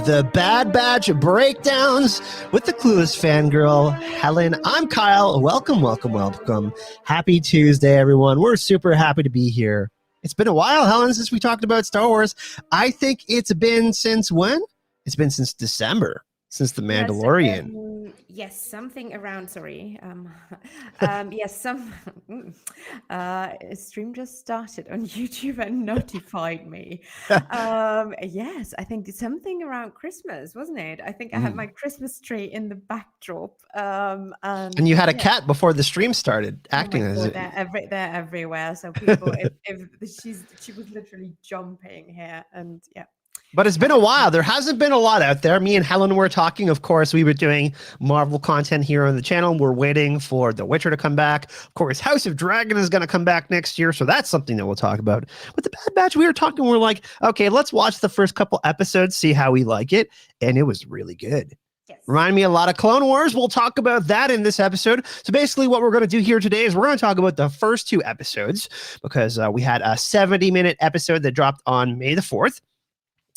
the Bad Batch breakdowns with the Clueless Fangirl, Helen. I'm Kyle. Welcome, welcome, welcome. Happy Tuesday, everyone. We're super happy to be here. It's been a while, Helen, since we talked about Star Wars. I think it's been since when? It's been since December, since The Mandalorian. Yes, something around. Sorry. Yes, some stream just started on YouTube and notified me. Yes, I think it's something around Christmas, wasn't it? I think I had my Christmas tree in the backdrop. And you had a cat before the stream started Oh my acting as God, it. they're everywhere. So people, if she was literally jumping here, and yeah. But it's been a while. There hasn't been a lot out there. Me and Helen were talking. Of course, we were doing Marvel content here on the channel. We're waiting for The Witcher to come back. Of course, House of Dragon is going to come back next year. So that's something that we'll talk about. But The Bad Batch, we were talking. We're like, okay, let's watch the first couple episodes, see how we like it. And it was really good. Yes. Remind me a lot of Clone Wars. We'll talk about that in this episode. So basically what we're going to do here today is we're going to talk about the first two episodes because we had a 70-minute episode that dropped on May the 4th.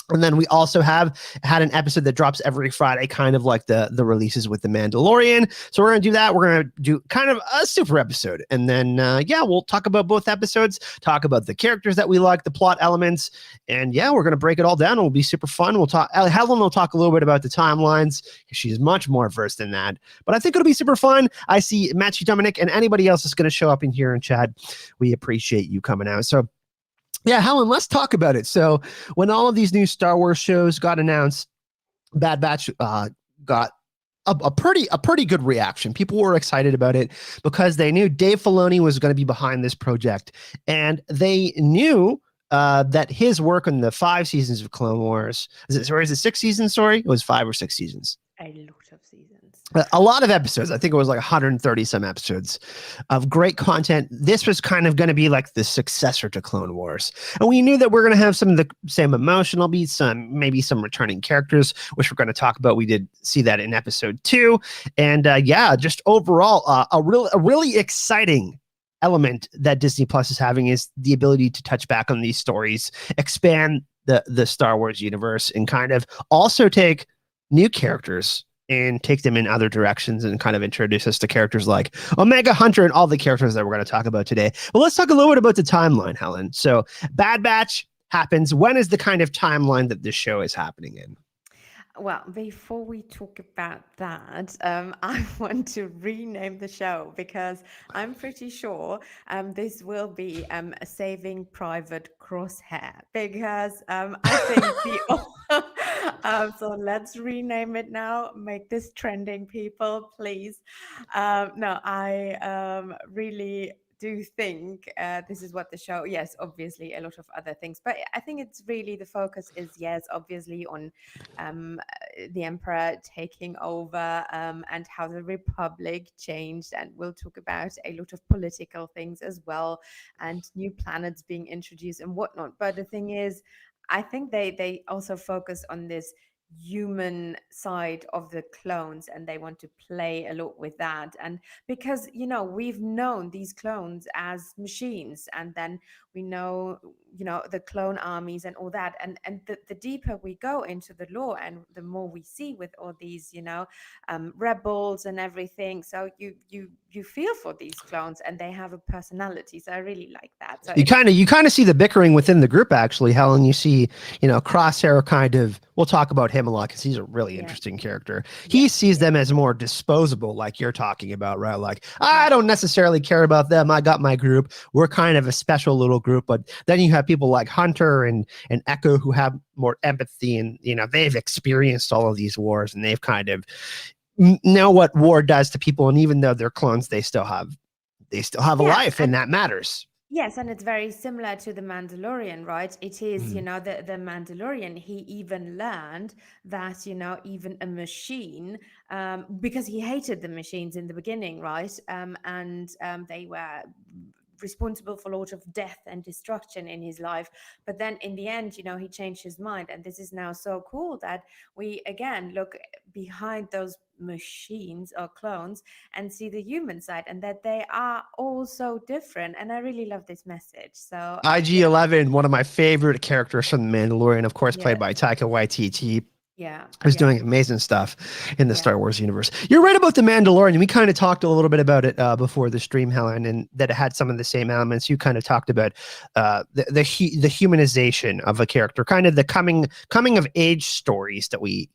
And then we also have had an episode that drops every Friday, kind of like the releases with The Mandalorian. So we're going to do that. We're going to do kind of a super episode. And then, we'll talk about both episodes, talk about the characters that we like, the plot elements. And yeah, we're going to break it all down. It will be super fun. We'll talk, Helen will talk a little bit about the timelines. She's much more versed in that. But I think it'll be super fun. I see Matthew, Dominic, and anybody else is going to show up in here in chat. We appreciate you coming out. So yeah, Helen, let's talk about it. So when all of these new Star Wars shows got announced, Bad Batch got a pretty good reaction. People were excited about it because they knew Dave Filoni was going to be behind this project. And they knew that his work on the 5 seasons of Clone Wars, is it 6 seasons? Sorry, it was 5 or 6 seasons. A lot of seasons. A lot of episodes. I think it was like 130 some episodes of great content. This was kind of going to be like the successor to Clone Wars. And we knew that we're going to have some of the same emotional beats, maybe some returning characters, which we're going to talk about. We did see that in episode 2. And just overall, a really exciting element that Disney Plus is having is the ability to touch back on these stories, expand the Star Wars universe, and kind of also take new characters and take them in other directions and kind of introduce us to characters like Omega Hunter and all the characters that we're going to talk about today. But let's talk a little bit about the timeline, Helen. So Bad Batch happens. When is the kind of timeline that this show is happening in? Well, before we talk about that, I want to rename the show because I'm pretty sure this will be Saving Private Crosshair because I think so let's rename it now. Make this trending, people, please. No, I really do think this is what the show, yes, obviously a lot of other things, but I think it's really the focus is, yes, obviously on the emperor taking over and how the republic changed, and we'll talk about a lot of political things as well and new planets being introduced and whatnot. But the thing is, I think they also focus on this human side of the clones, and they want to play a lot with that. And because we've known these clones as machines, and then we know the clone armies and all that, and the deeper we go into the lore and the more we see with all these rebels and everything, so you feel for these clones and they have a personality. So I really like that. So you kind of see the bickering within the group, actually, Helen. You see Crosshair kind of, we'll talk about him a lot because he's a really interesting character. He sees them as more disposable, like you're talking about, right? Like, I don't necessarily care about them. I got my group. We're kind of a special little group. But then you have people like Hunter and Echo who have more empathy, and they've experienced all of these wars, and they've kind of know what war does to people. And even though they're clones, they still have a life, and that matters. Yes, and it's very similar to the Mandalorian, right? It is, the Mandalorian, he even learned that, even a machine, because he hated the machines in the beginning, right? And they were responsible for a lot of death and destruction in his life. But then in the end, he changed his mind. And this is now so cool that we, again, look behind those machines or clones and see the human side, and that they are all so different. And I really love this message. So IG-11, one of my favorite characters from The Mandalorian, of course, played by Taika Waititi. Yeah. Who's Yeah. doing amazing stuff in the Yeah. Star Wars universe. You're right about The Mandalorian. We kind of talked a little bit about it before the stream, Helen, and that it had some of the same elements. You kind of talked about the humanization of a character, kind of the coming of age stories that we,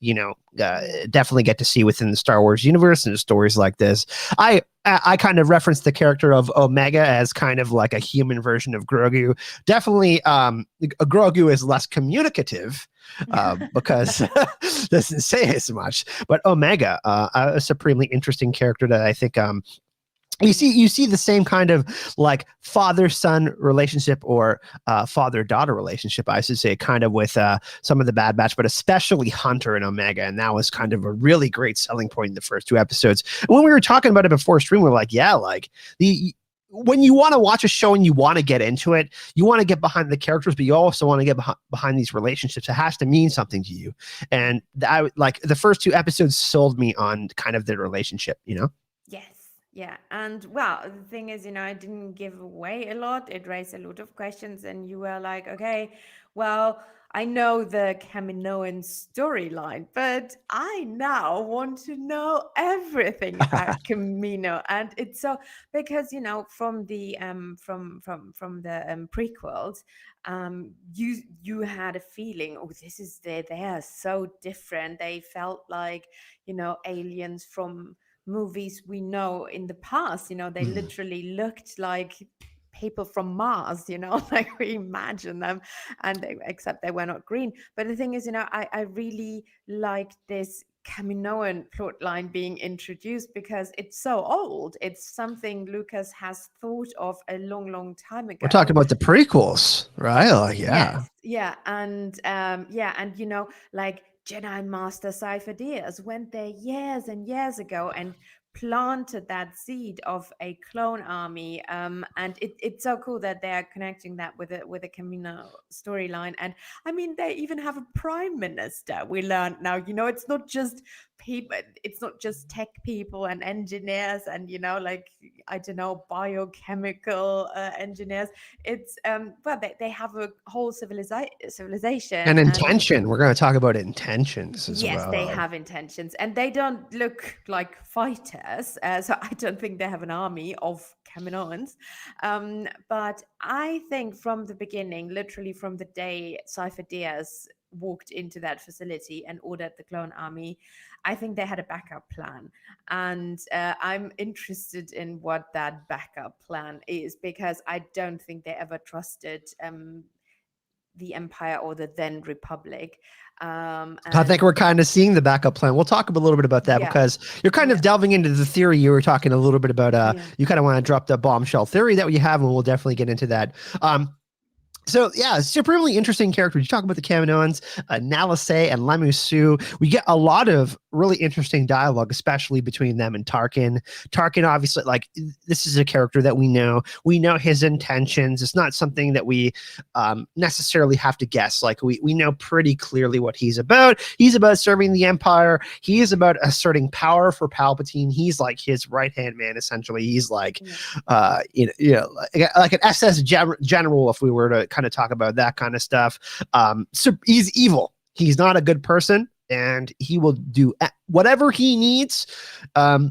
definitely get to see within the Star Wars universe, and stories like this. I kind of referenced the character of Omega as kind of like a human version of Grogu. Definitely, Grogu is less communicative because doesn't say as much. But Omega, a supremely interesting character that I think you see the same kind of like father-son relationship, or father-daughter relationship, I should say, kind of with some of the Bad Batch, but especially Hunter and Omega. And that was kind of a really great selling point in the first two episodes. And when we were talking about it before stream, we were like, yeah, like when you want to watch a show and you want to get into it, you want to get behind the characters, but you also want to get behind these relationships. It has to mean something to you. And I like the first two episodes sold me on kind of the relationship, Yes. Yeah. And well, the thing is, I didn't give away a lot. It raised a lot of questions, and you were like, okay, well, I know the Kaminoan storyline, but I now want to know everything about Camino. And it's so, because from the prequels, you had a feeling, oh, they are so different. They felt like aliens from movies we know in the past. They literally looked like people from Mars, like we imagine them, except they were not green. But the thing is, I really like this Kaminoan plot line being introduced, because it's so old. It's something Lucas has thought of a long, long time ago. We're talking about the prequels, right? Yeah. Yes, yeah, and like Jedi Master Cypher Diaz went there years and years ago and planted that seed of a clone army. And it's so cool that they are connecting that with a Camino storyline. And I mean, they even have a prime minister. We learned now. It's not just people. It's not just tech people and engineers and like, I don't know, biochemical engineers. It's well, they have a whole civilization. And And intention. We're going to talk about intentions as yes, they well. have intentions, and they don't look like fighters. So I don't think they have an army of Kaminoans. But I think from the beginning, literally from the day Cypher Diaz walked into that facility and ordered the clone army, I think they had a backup plan. And I'm interested in what that backup plan is, because I don't think they ever trusted the Empire, or the then Republic. I think we're kind of seeing the backup plan. We'll talk a little bit about that, Yeah. because you're kind of delving into the theory. You were talking a little bit about, you kind of want to drop the bombshell theory that you have, and we'll definitely get into that. So yeah, supremely interesting characters. You talk about the Kaminoans, Nalase and Lemusu. We get a lot of really interesting dialogue, especially between them and Tarkin. Tarkin, obviously, like, this is a character that we know. We know his intentions. It's not something that we necessarily have to guess. Like, we know pretty clearly what he's about. He's about serving the Empire. He is about asserting power for Palpatine. He's like his right-hand man, essentially. He's like, like an SS general, if we were to kind of talk about that kind of stuff. So he's evil. He's not a good person, and he will do whatever he needs to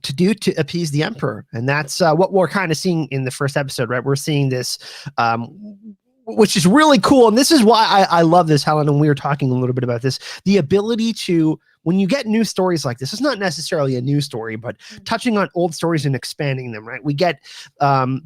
do to appease the Emperor. And that's what we're kind of seeing in the first episode, right? We're seeing this, which is really cool. And this is why I love this, Helen, and we were talking a little bit about this. The ability to, when you get new stories like this, it's not necessarily a new story, but touching on old stories and expanding them, right? We get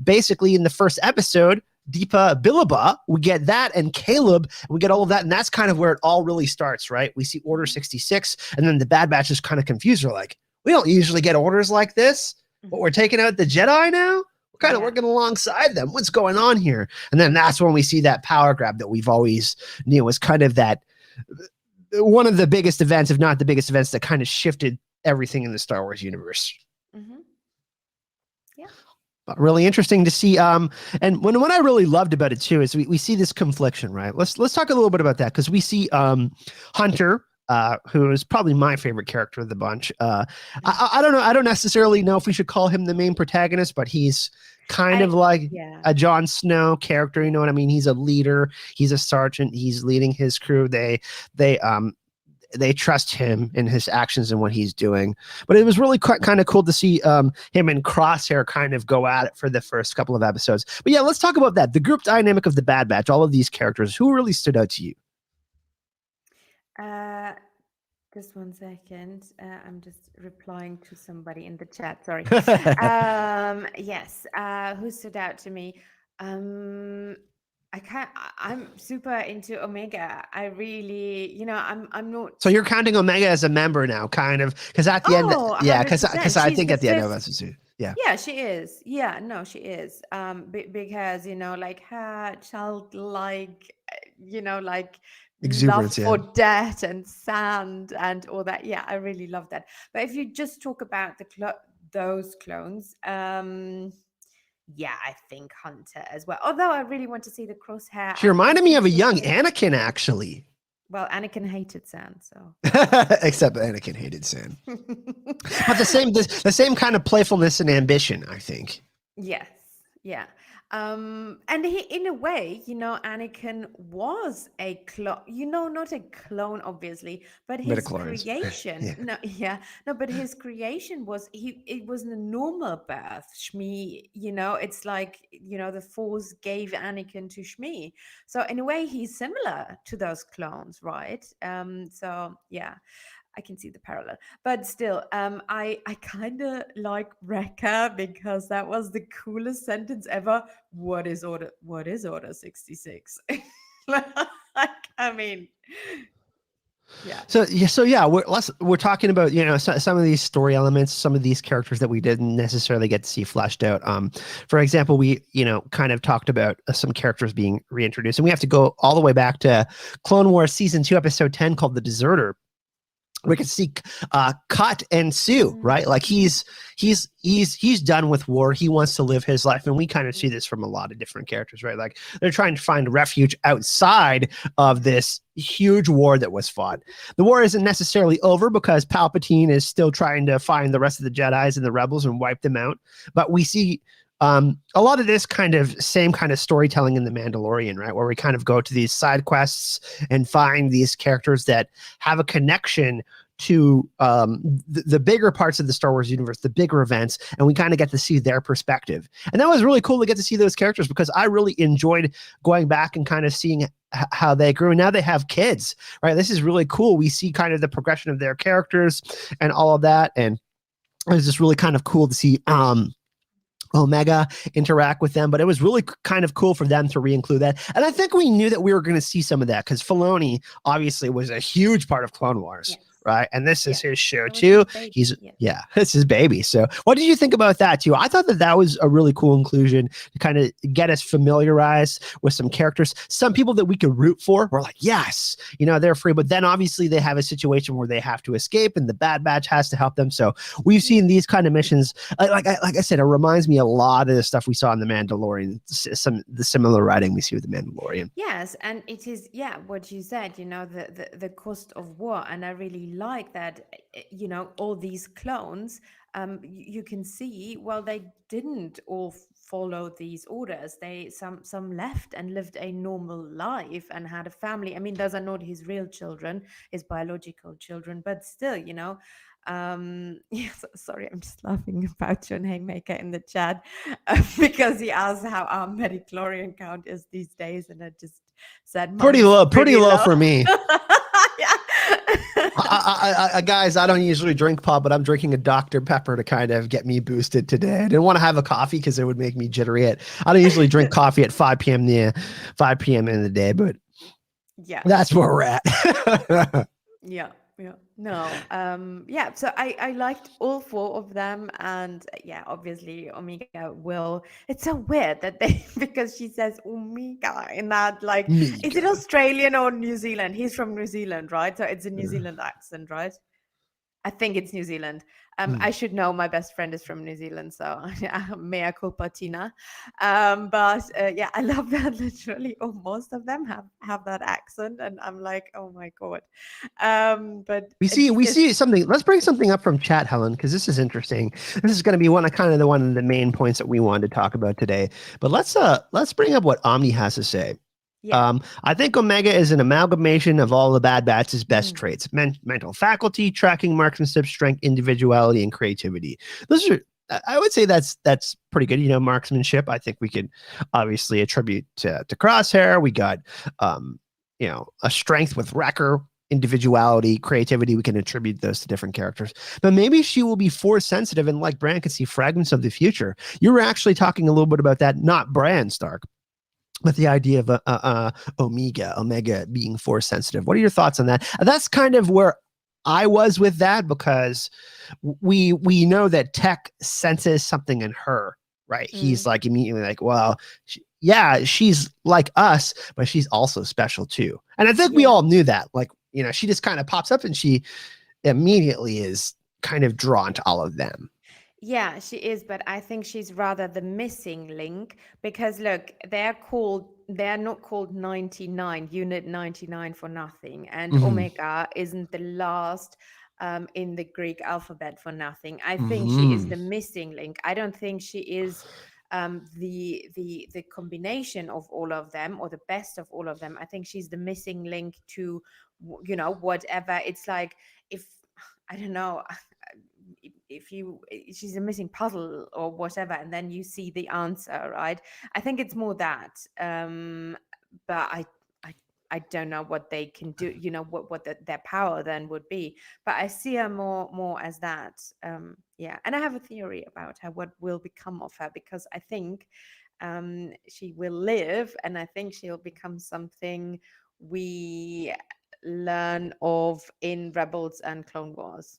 basically in the first episode, Deepa Bilaba, we get that, and Caleb, we get all of that, and that's kind of where it all really starts, right? We see Order 66, and then the Bad Batch is kind of confused. They're like, we don't usually get orders like this, but we're taking out the Jedi now? We're kind of working alongside them. What's going on here? And then that's when we see that power grab that we've always knew was kind of that, one of the biggest events, if not the biggest events, that kind of shifted everything in the Star Wars universe. Yeah. Really interesting to see. And what I really loved about it too is we see this confliction, right? Let's talk a little bit about that, because we see Hunter, who is probably my favorite character of the bunch. I don't know. I don't necessarily know if we should call him the main protagonist, but he's kind of like a Jon Snow character. You know what I mean? He's a leader. He's a sergeant. He's leading his crew. they trust him in his actions and what he's doing. But it was really kind of cool to see him and Crosshair kind of go at it for the first couple of episodes. But yeah, let's talk about that. The group dynamic of the Bad Batch, all of these characters, who really stood out to you? Uh, just one second. I'm just replying to somebody in the chat. Sorry. Yes. Who stood out to me? Um, I can't. I'm super into Omega. I really, I'm not. So you're counting Omega as a member now, kind of, because at the end, Oh, yeah, 100%. because I She's think the at the end of fifth. episode, yeah, Yeah, she is. Yeah, no, she is. Because like her childlike, like love exuberance, yeah. for dirt and sand and all that. Yeah, I really love that. But if you just talk about those clones, yeah, I think Hunter as well. Although I really want to see the crosshair She and reminded me of a especially young Helen. Anakin, actually. Well, Anakin hated sand, so. Except Anakin hated sand. But the same kind of playfulness and ambition, I think. Yes, yeah. And he, in a way, Anakin was a clone, not a clone, obviously, but his Midichlorians. creation, Yeah. no, yeah, no, but his creation was, it was a normal birth, Shmi, it's like, the Force gave Anakin to Shmi. So in a way, he's similar to those clones, right? So yeah. I can see the parallel, but still, I kind of like Wrecker because that was the coolest sentence ever. What is order? What is Order 66? Like, I mean, yeah. So yeah, we're talking about some of these story elements, some of these characters that we didn't necessarily get to see fleshed out. For example, we kind of talked about some characters being reintroduced, and we have to go all the way back to Clone Wars season 2, episode 10, called "The Deserter." We can see Cut and Sue, right? Like he's done with war. He wants to live his life, and we kind of see this from a lot of different characters, right? Like they're trying to find refuge outside of this huge war that was fought. The war isn't necessarily over because Palpatine is still trying to find the rest of the Jedis and the rebels and wipe them out. But we see a lot of this same kind of storytelling in The Mandalorian, right? Where we kind of go to these side quests and find these characters that have a connection to the bigger parts of the Star Wars universe, the bigger events, and we kind of get to see their perspective. And that was really cool to get to see those characters because I really enjoyed going back and kind of seeing how they grew. And now they have kids, right? This is really cool. We see kind of the progression of their characters and all of that. And it was just really kind of cool to see Omega interact with them, but it was really kind of cool for them to re-include that. And I think we knew that we were going to see some of that because Filoni obviously was a huge part of Clone Wars. Yes. Right. And this is his show That was too. his baby, Yeah, it's his baby. So what did you think about that too? I thought that was a really cool inclusion to kind of get us familiarized with some characters. Some people that we could root for were like, yes, they're free. But then obviously they have a situation where they have to escape and the Bad Batch has to help them. So we've seen these kind of missions. Like I said, it reminds me a lot of the stuff we saw in The Mandalorian, the similar writing we see with The Mandalorian. Yes, and it is, what you said, the cost of war. And I really like that, all these clones, you can see, well, they didn't all follow these orders. Some left and lived a normal life and had a family. I mean, those are not his real children, his biological children, but still, yes, sorry, I'm just laughing about John Haymaker in the chat because he asked how our Medichlorian count is these days, and I just said pretty low for me. Yeah. Guys, I don't usually drink pop, but I'm drinking a Dr. Pepper to kind of get me boosted today. I didn't want to have a coffee because it would make me jittery. I don't usually drink coffee at 5 p.m. in the day, but yeah, that's where we're at. Yeah. No. So I liked all four of them, and obviously Omega will. It's so weird that they because she says Omega in that, like, Mega. Is it Australian or New Zealand? He's from New Zealand, right? So it's a New Zealand accent, right? I think it's New Zealand. I should know. My best friend is from New Zealand, so mea culpa, Tina. But I love that. Literally, most of them have that accent, and I'm like, oh my god. But we see something. Let's bring something up from chat, Helen, because this is interesting. This is going to be one of the main points that we wanted to talk about today. But let's bring up what Omni has to say. Yeah. I think Omega is an amalgamation of all the Bad Batch's best Mm. traits: mental faculty, tracking, marksmanship, strength, individuality, and creativity. Those are, I would say, that's pretty good. Marksmanship. I think we could obviously attribute to Crosshair. We got, a strength with Wrecker. Individuality, creativity, we can attribute those to different characters. But maybe she will be force sensitive, and like Bran can see fragments of the future. You were actually talking a little bit about that, not Bran Stark, but the idea of Omega being force sensitive. What are your thoughts on that? That's kind of where I was with that, because we know that Tech senses something in her, right? He's Mm. like immediately like, well, yeah, she's like us, but she's also special too. And I think we Yeah. all knew that. Like, she just kind of pops up and she immediately is kind of drawn to all of them. Yeah, she is, but I think she's rather the missing link because look, they're not called 99, Unit 99 for nothing. And Mm-hmm. Omega isn't the last in the Greek alphabet for nothing. I think she is Mm-hmm. the missing link. I don't think she is the combination of all of them or the best of all of them. I think she's the missing link to whatever. It's like if I don't know if you she's a missing puzzle or whatever, and then you see the answer, right? I think it's more that but I I don't know what they can do, what their power then would be, but I see her more as that. Yeah, and I have a theory about her, what will become of her, because I think she will live, and I think she'll become something we learn of in Rebels and Clone Wars.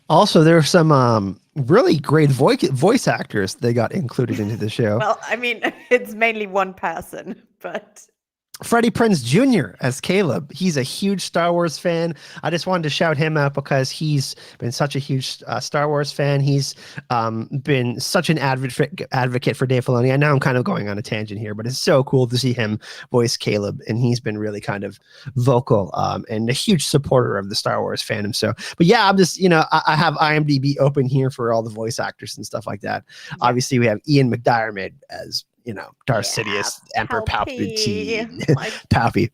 Also, there are some really great voice actors they got included into the show. Well, I mean, it's mainly one person, but Freddie Prinze Jr. as Caleb. He's a huge Star Wars fan. I just wanted to shout him out because he's been such a huge Star Wars fan. He's been such an advocate for Dave Filoni. I know I'm kind of going on a tangent here, but it's so cool to see him voice Caleb, and he's been really kind of vocal and a huge supporter of the Star Wars fandom. So, but yeah, I'm just, I have IMDb open here for all the voice actors and stuff like that. yeah. Obviously, we have Ian McDiarmid as Darth Yeah, Sidious, Emperor Palpy. Palpatine, My Palpy.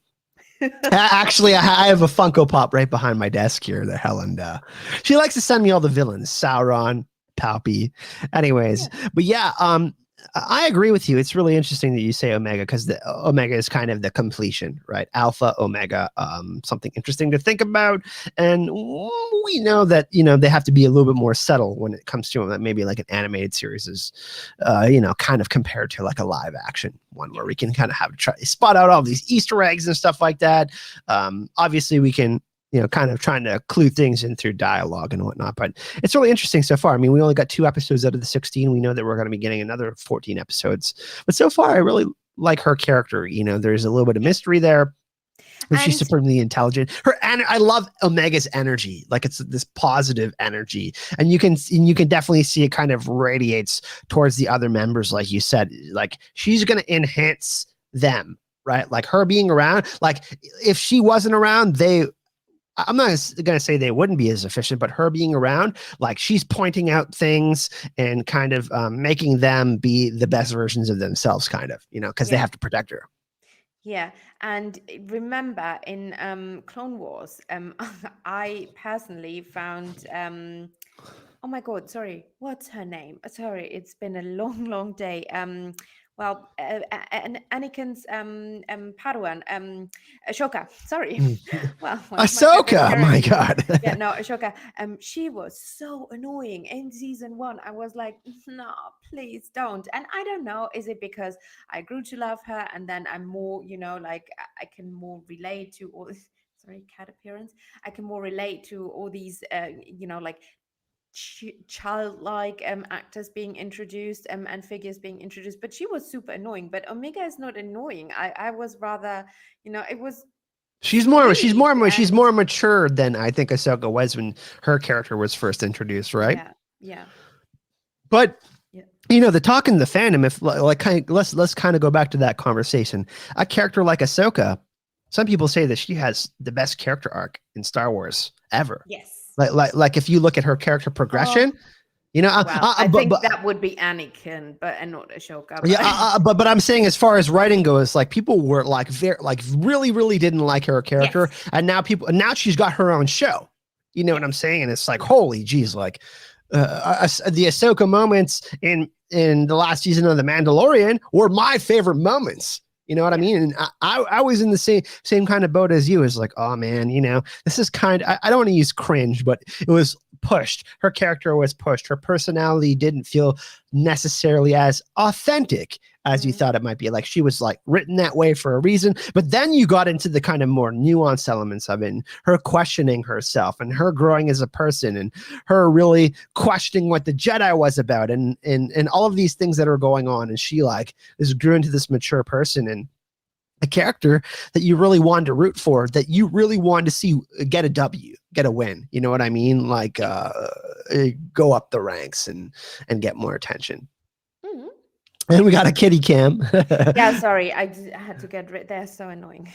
Actually, I have a Funko Pop right behind my desk here that Helen, she likes to send me all the villains, Sauron, Palpy. Anyways, yeah, but yeah, I agree with you. It's really interesting that you say Omega, because the Omega is kind of the completion, right? Alpha, Omega, something interesting to think about. And we know that, they have to be a little bit more subtle when it comes to them. That maybe like an animated series is, kind of compared to like a live action one yeah, where we can kind of have try spot out all these Easter eggs and stuff like that. Obviously we can, kind of trying to clue things in through dialogue and whatnot. But it's really interesting so far. I mean, we only got 2 episodes out of the 16. We know that we're going to be getting another 14 episodes. But so far, I really like her character. There's a little bit of yeah. mystery there. And she's And supremely intelligent. I love Omega's energy. Like, it's this positive energy, and you can definitely see it kind of radiates towards the other members. Like you said, like she's going to enhance them, right? Like her being around. Like if she wasn't around, I'm not going to say they wouldn't be as efficient, but her being around, like she's pointing out things and kind of making them be the best versions of themselves, kind of, because they yeah, have to protect her. yeah. And remember in Clone Wars, I personally found oh my God, sorry, what's her name? Sorry, it's been a long, long day. Well, Anakin's Padawan, Ashoka. Sorry. Mm. Well, one of my favorite Ahsoka, my characters. God. Yeah, no, Ashoka. She was so annoying in season 1. I was like, no, please don't. And I don't know, is it because I grew to love her, and then I'm more, like I can more relate to all this. Sorry, cat appearance. I can more relate to all these, like childlike actors being introduced and figures being introduced, but she was super annoying. But Omega is not annoying. I was rather, it was She's more sweet she's and more mature than I think Ahsoka was when her character was first introduced, right? yeah, yeah, But yeah, the talk in the fandom, if like kind of, let's kind of go back to that conversation. A character like Ahsoka, some people say that she has the best character arc in Star Wars ever. yes. Like if you look at her character Oh, progression, You know, Well, I think that would be Anakin, but and not Ashoka. But. Yeah, but I'm saying as far as writing goes, like people were like really didn't like her character, Yes. and now she's got her own show. You know what I'm saying? And it's like, holy geez, like the Ahsoka moments in the last season of The Mandalorian were my favorite moments. You know what I mean? And I was in the same kind of boat as you. It's like, oh man, you know, this is I don't want to use cringe, but it was pushed. Her character was pushed. Her personality didn't feel necessarily as authentic as you thought it might be. Like she was like written that way for a reason. But then you got into the kind of more nuanced elements of it, and her questioning herself and her growing as a person and her really questioning what the Jedi was about and all of these things that are going on. And she like grew into this mature person and a character that you really wanted to root for, that you really wanted to see get a W, get a win. You know what I mean? Like go up the ranks and get more attention. And we got a kitty cam. Yeah, sorry, I had to get rid. They're so annoying.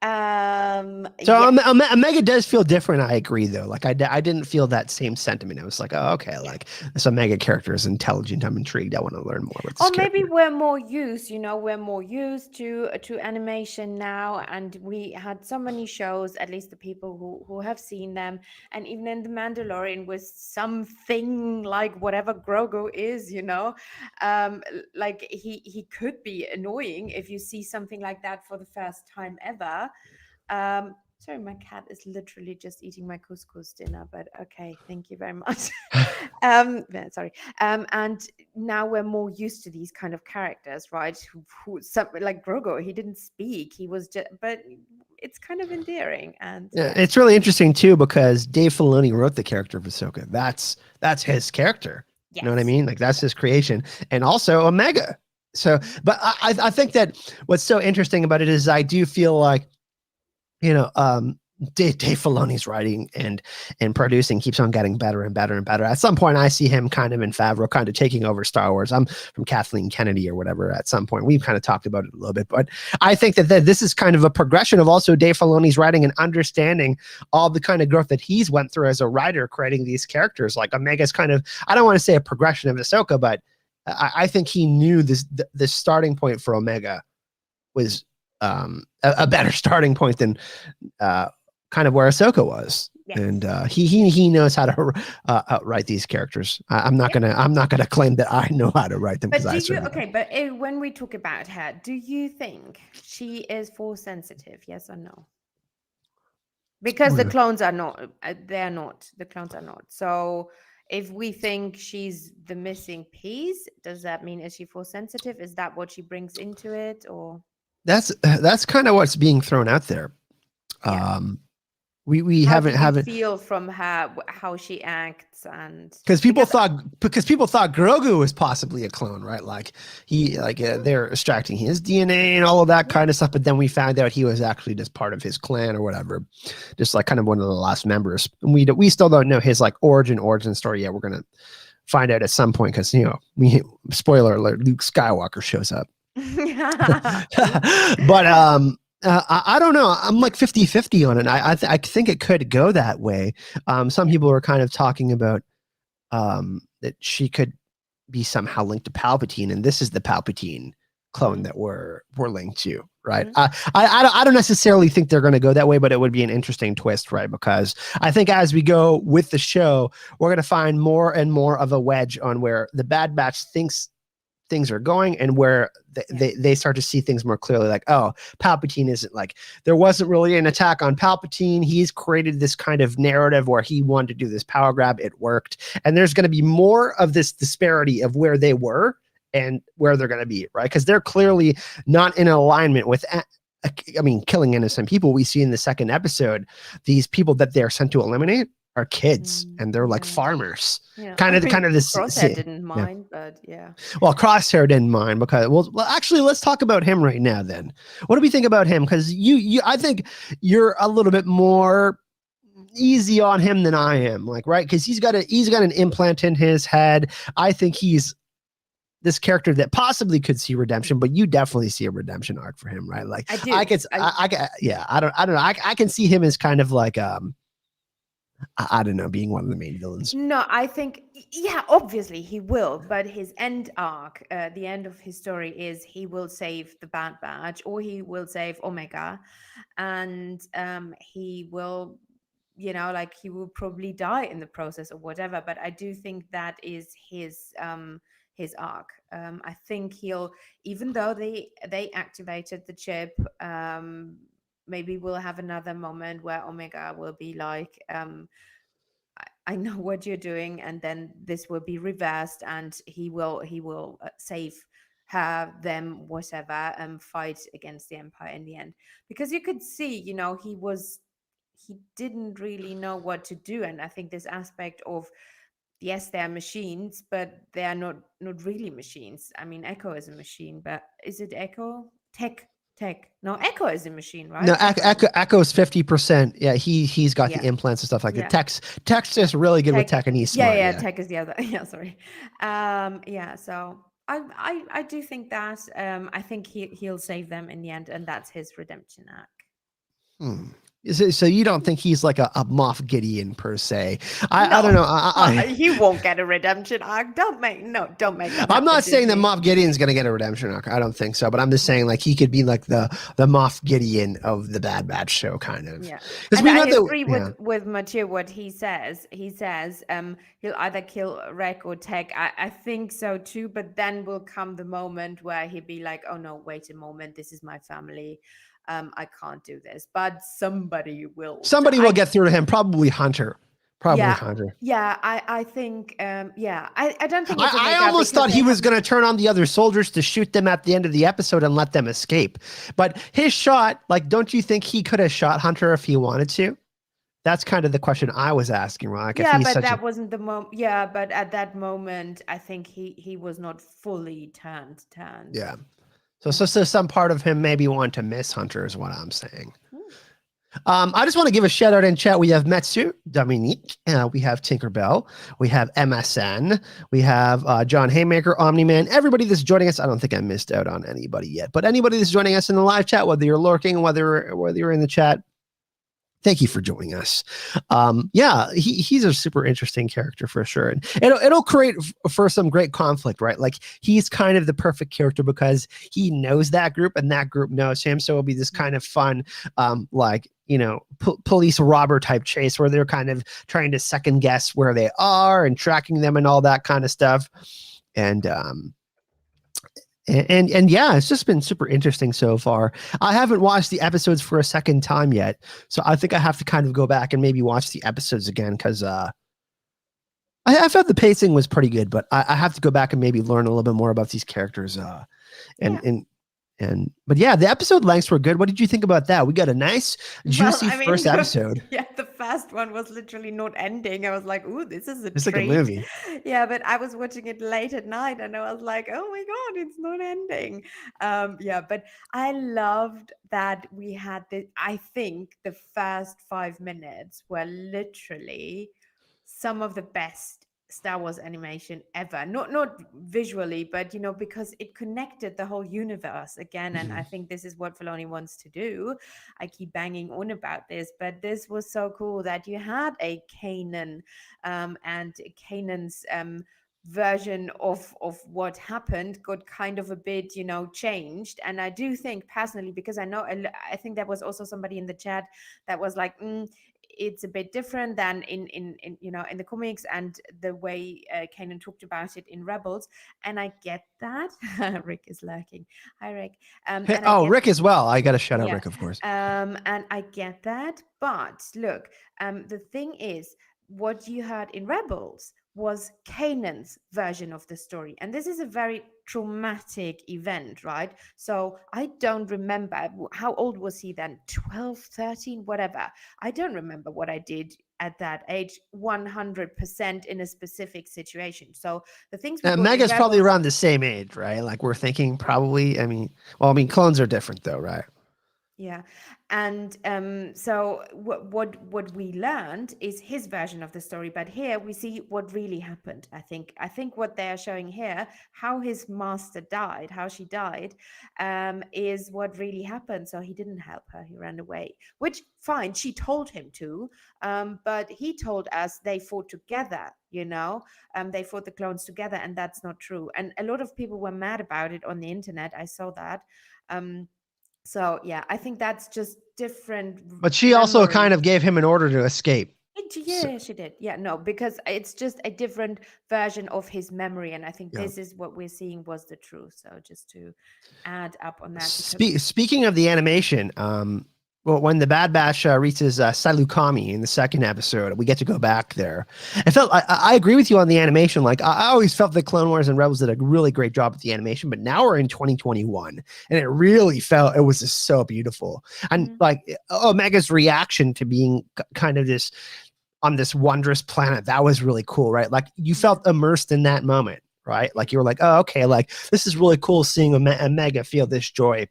So Omega does feel different. I agree, though. Like I didn't feel that same sentiment. I was like, oh, okay, like this Omega character is intelligent. I'm intrigued. I want to learn more. Or maybe we're more used, we're more used to animation now, and we had so many shows. At least the people who have seen them, and even in The Mandalorian was something like whatever Grogu is, like he could be annoying if you see something like that for the first time ever. Sorry, my cat is literally just eating my couscous dinner, but okay, thank you very much. Sorry. And now we're more used to these kind of characters, right? Who like Grogu, he didn't speak, he was just, but it's kind of endearing. And it's really interesting too, because Dave Filoni wrote the character of Ahsoka. That's his character. Yes. You know what I mean? Like that's his creation, and also Omega. So, but I think that what's so interesting about it is I do feel like, Dave Filoni's writing and producing keeps on getting better and better and better. At some point, I see him kind of in Favreau, kind of taking over Star Wars. I'm from Kathleen Kennedy or whatever. At some point, we've kind of talked about it a little bit, but I think that this is kind of a progression of also Dave Filoni's writing and understanding all the kind of growth that he's went through as a writer, creating these characters. Like Omega's kind of, I don't want to say a progression of Ahsoka, but I think he knew this starting point for Omega was a better starting point than kind of where Ahsoka was. Yes. And he knows how to write these characters. I'm not gonna claim that I know how to write them. But when we talk about her, do you think she is force sensitive? Yes or no? Because the clones are not. They're not. The clones are not. So if we think she's the missing piece, does that mean is she force sensitive? Is that what she brings into it, or? That's kind of what's being thrown out there. Yeah. We haven't feel from her how she acts, and because people thought Grogu was possibly a clone, right? Like they're extracting his DNA and all of that kind of stuff, but then we found out he was actually just part of his clan or whatever, just like kind of one of the last members. And we still don't know his like origin story yet. We're gonna find out at some point because spoiler alert, Luke Skywalker shows up. But I don't know. I'm like 50-50 on it. I think it could go that way. Some people are kind of talking about that she could be somehow linked to Palpatine, and this is the Palpatine clone that we're linked to, right? Mm-hmm. I don't necessarily think they're going to go that way, but it would be an interesting twist, right? Because I think as we go with the show, we're going to find more and more of a wedge on where the Bad Batch thinks things are going, and where they start to see things more clearly, like, oh, Palpatine isn't like, there wasn't really an attack on Palpatine. He's created this kind of narrative where he wanted to do this power grab. It worked. And there's going to be more of this disparity of where they were and where they're going to be, right? Because they're clearly not in alignment with, killing innocent people. We see in the second episode, these people that they're sent to eliminate are kids, and they're like farmers. Yeah. Kind of this. Crosshair didn't mind, but yeah. Well, Crosshair didn't mind because well, actually, let's talk about him right now. Then, what do we think about him? Because I think you're a little bit more easy on him than I am. Like, right? Because he's got an implant in his head. I think he's this character that possibly could see redemption, but you definitely see a redemption arc for him, right? Like, I do. I don't know. I can see him as kind of like I don't know, being one of the main villains. No, I think, yeah, obviously he will, but his end arc, the end of his story is he will save the Bad Batch or he will save Omega, and he will, like he will probably die in the process or whatever. But I do think that is his arc. I think he'll, even though they activated the chip, maybe we'll have another moment where Omega will be like, I know what you're doing, and then this will be reversed, and he will save her, them, whatever, fight against the Empire in the end. Because you could see, he didn't really know what to do, and I think this aspect of, yes, they're machines, but they are not really machines. I mean, Echo is a machine, but is it Echo? Tech. No, Echo is a machine, No, right? Echo is a machine. Echo's 50%. Yeah, he's got the Yeah. implants and stuff like that. Yeah. Tex is really good with Tech, tech, and he's yeah, smart. yeah, Yeah. tech is the other. Yeah, sorry. Yeah, so I do think that I think he'll save them in the end, and that's his redemption arc. Hmm. So you don't think he's like a Moff Gideon per se? I No, don't know. he won't get a redemption arc. Don't make that I'm happen, not saying that Disney. Moff Gideon's going to get a redemption arc. I don't think so. But I'm just saying like he could be like the Moff Gideon of the Bad Batch show, kind of. Yeah, Because and we know I that. agree Yeah. with Mathieu what he says. He says he'll either kill Rek or Tech. I think so too. But then will come the moment where he'll be like, "Oh no, wait a moment. This is my family. I can't do this." But somebody will. Somebody will get through to him. Probably Hunter. Probably Yeah, Hunter. yeah. I think yeah. I don't think it's I Omega almost because thought they he was have. going to turn on the other soldiers to shoot them at the end of the episode and let them escape. But his shot, like, don't you think he could have shot Hunter if he wanted to? That's kind of the question I was asking, right? Like, if Yeah, he's but such a that wasn't the moment. Yeah, but at that moment, I think he was not fully turned. yeah. So some part of him maybe want to miss Hunter is what I'm saying. Hmm. I just want to give a shout out in chat. We have Metsu, Dominique, we have Tinkerbell, we have MSN, we have John Haymaker, Omni-Man, everybody that's joining us. I don't think I missed out on anybody yet, but anybody that's joining us in the live chat, whether you're lurking, whether you're in the chat, thank you for joining us. Yeah, he's a super interesting character for sure. And it'll create for some great conflict, right? Like he's kind of the perfect character because he knows that group and that group knows him. So it'll be this kind of fun, like, police robber type chase where they're kind of trying to second guess where they are and tracking them and all that kind of stuff. And yeah, it's just been super interesting so far. I haven't watched the episodes for a second time yet, so I think I have to kind of go back and maybe watch the episodes again because I felt the pacing was pretty good, but I have to go back and maybe learn a little bit more about these characters. But yeah, the episode lengths were good. What did you think about that? We got a nice, juicy first episode. Yeah, the first one was literally not ending. I was like, "Ooh, this is a treat." Like a movie. Yeah, but I was watching it late at night, and I was like, "Oh my god, it's not ending." Yeah, but I loved that we had the. I think the first 5 minutes were literally some of the best Star Wars animation ever. Not visually, but because it connected the whole universe again. And I think this is what Filoni wants to do. I keep banging on about this, but this was so cool that you had a Kanan, and Kanan's version of what happened got kind of a bit changed. And I do think personally, because I think there was also somebody in the chat that was like, it's a bit different than in the comics and the way Kanan talked about it in Rebels, and I get that. Rick is lurking. Hi, Rick. Rick as well. I got to shout out Yeah. Rick, of course. And I get that, but look, the thing is, what you heard in Rebels was Kanan's version of the story, and this is a very traumatic event, right? So I don't remember, how old was he then? 12, 13, whatever. I don't remember what I did at that age 100% in a specific situation. So the things we got Mega's in probably Rebels, around the same age, right? Like we're thinking probably. I mean, clones are different though, right? Yeah, and so what we learned is his version of the story, but here we see what really happened. I think what they are showing here, how his master died, how she died, is what really happened. So he didn't help her; he ran away. Which fine, she told him to, but he told us they fought together. They fought the clones together, and that's not true. And a lot of people were mad about it on the internet. I saw that. Um, so yeah, I think that's just different But she also kind memory. of gave him an order to escape. So, Yeah, she did. Yeah, no, because it's just a different version of his memory, and I think yeah. this is what we're seeing was the truth. So just to add up on that, because Speaking of the animation, well, when the Bad Batch reaches Salukami in the second episode, we get to go back there. I agree with you on the animation. Like I always felt that Clone Wars and Rebels did a really great job with the animation, but now we're in 2021, and it really felt it was just so beautiful. And Mhm. like Omega's reaction to being kind of this on this wondrous planet, that was really cool, right? Like you Yeah. felt immersed in that moment, right? Yeah. Like you were like, oh, okay, like this is really cool seeing Omega feel this joy,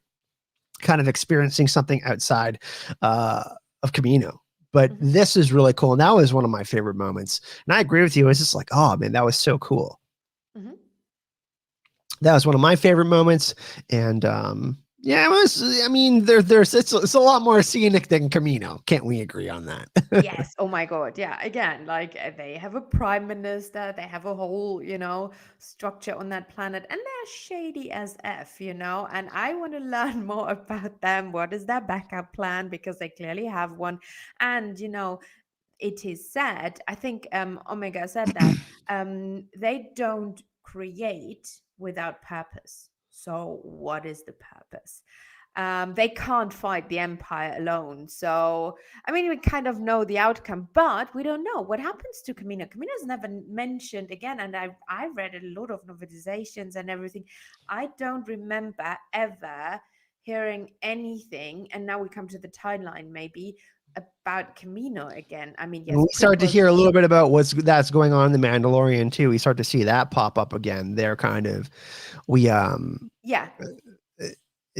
kind of experiencing something outside of Camino. But Mhm. this is really cool. And that was one of my favorite moments. And I agree with you. It's just like, oh man, that was so cool. Mhm. That was one of my favorite moments. And yeah, it was, I mean, it's a lot more scenic than Camino. Can't we agree on that? Yes. Oh my God. Yeah. Again, like they have a prime minister, they have a whole, structure on that planet, and they're shady as F. And I want to learn more about them. What is their backup plan? Because they clearly have one. And, it is said, I think Omega said that they don't create without purpose. So, what is the purpose? They can't fight the Empire alone. So, I mean, we kind of know the outcome, but we don't know what happens to Camino. Camino's never mentioned again, and I read a lot of novelizations and everything. I don't remember ever hearing anything. And now we come to the timeline, maybe about Camino again. I mean, And we yes, start to prequels. hear a little bit about that's going on in the Mandalorian too. We start to see that pop up again. They're kind of we Yeah,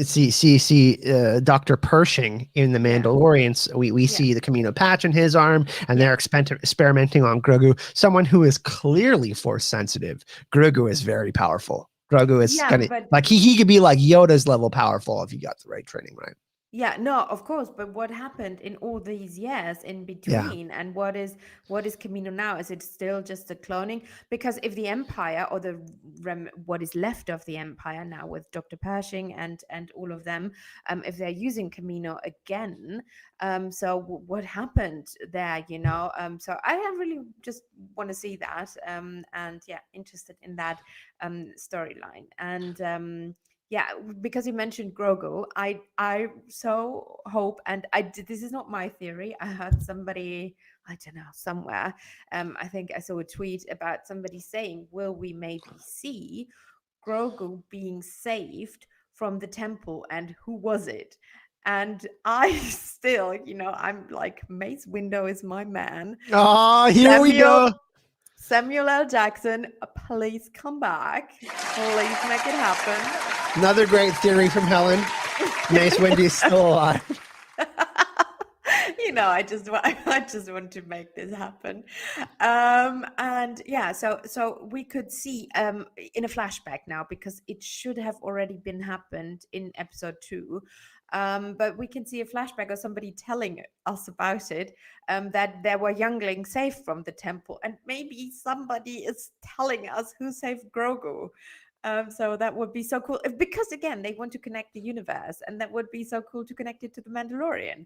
see Dr. Pershing in the yeah, Mandalorians. We yeah, see the Camino patch in his arm, and yeah. they're experimenting on Grogu, someone who is clearly force sensitive. Grogu is very powerful. Grogu is Yeah, kind of but like he could be like Yoda's level powerful if you got the right training, right? yeah, no, of course, but what happened in all these years in Yeah. between, and what is Camino now? Is it still just the cloning? Because if the Empire, or what is left of the Empire now with Dr. Pershing and all of them, if they're using Camino again, so what happened there? So I really just want to see that, and yeah, interested in that storyline. And yeah, because you mentioned Grogu, I so hope, and this is not my theory. I heard somebody, I don't know, somewhere. I think I saw a tweet about somebody saying, "Will we maybe see Grogu being saved from the temple, and who was it?" And I still, I'm like, Mace Window is my man. Oh, here we Samuel go. Samuel L. Jackson, please come back. Please make it happen. Another great theory from Helen. Mace Windu is still alive. I just want to make this happen. And yeah, so we could see in a flashback now, because it should have already been happened in episode 2. But we can see a flashback of somebody telling us about it, that there were younglings saved from the temple, and maybe somebody is telling us who saved Grogu. So that would be so cool, because again, they want to connect the universe, and that would be so cool to connect it to the Mandalorian.